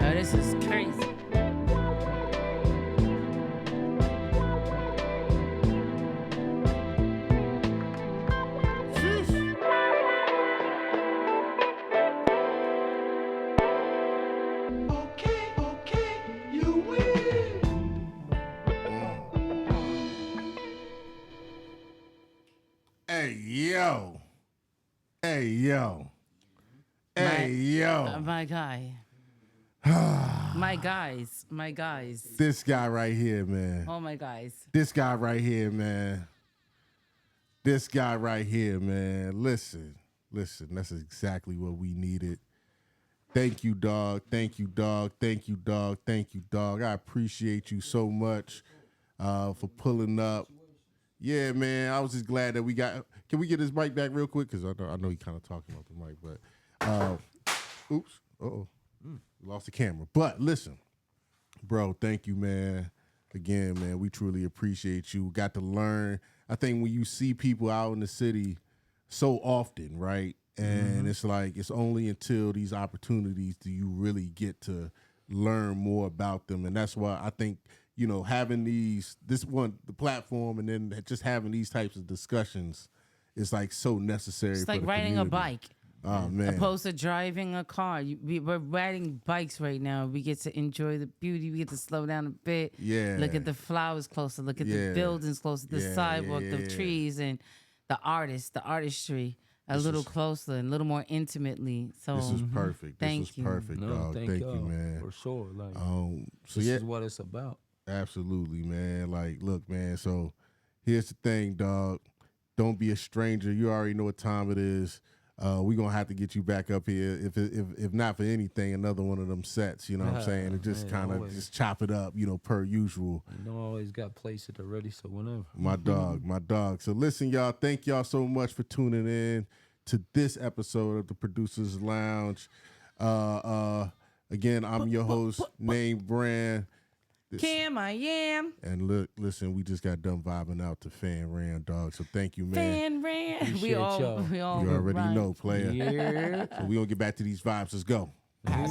Oh, this is crazy. Hey yo. Hey yo. Hey yo. My guy. My guys. This guy right here, man. Oh, my guys. This guy right here, man. This guy right here, man. Listen. That's exactly what we needed. Thank you, dog. Thank you, dog. Thank you, dog. Thank you, dog. I appreciate you so much for pulling up. Yeah, man. I was just glad that we got. Can we get his mic back real quick? Because I know he kind of talking about the mic, but oops. Lost the camera. But listen, bro, thank you, man. Again, man, we truly appreciate you. Got to learn. I think when you see people out in the city so often, right? And it's like it's only until these opportunities do you really get to learn more about them. And that's why I think, you know, having the platform, and then just having these types of discussions is like so necessary. It's for like the riding a community. bike. Oh man. Opposed to driving a car. We're riding bikes right now. We get to enjoy the beauty. We get to slow down a bit. Yeah. Look at the flowers closer. Look at Yeah. the buildings closer. The Yeah, sidewalk, yeah, the yeah. trees, and the artistry a little closer and a little more intimately. So This was perfect. Thank This was you. perfect, dog. Thank you, man. For sure. Like, So this yeah, is what it's about. absolutely, man. Like, look, man. So here's the thing, dog. Don't be a stranger. You already know what time it is. We're gonna have to get you back up here, if not for anything, another one of them sets. You know what I'm saying? And just man, kind of always. just chop it up, you know, per usual. You know, I always got places already, so whenever. My dog, my dog. So listen, y'all. Thank y'all so much for tuning in to this episode of the Producers Lounge. Again, I'm your host, Name Brand. Kam, I am. And look, listen, we just got done vibing out to Fan Ran, dog. So thank you, man. Fan Brand. We Appreciate all y'all. we all You already right. know, player. Yeah. So we gonna get back to these vibes. Let's go.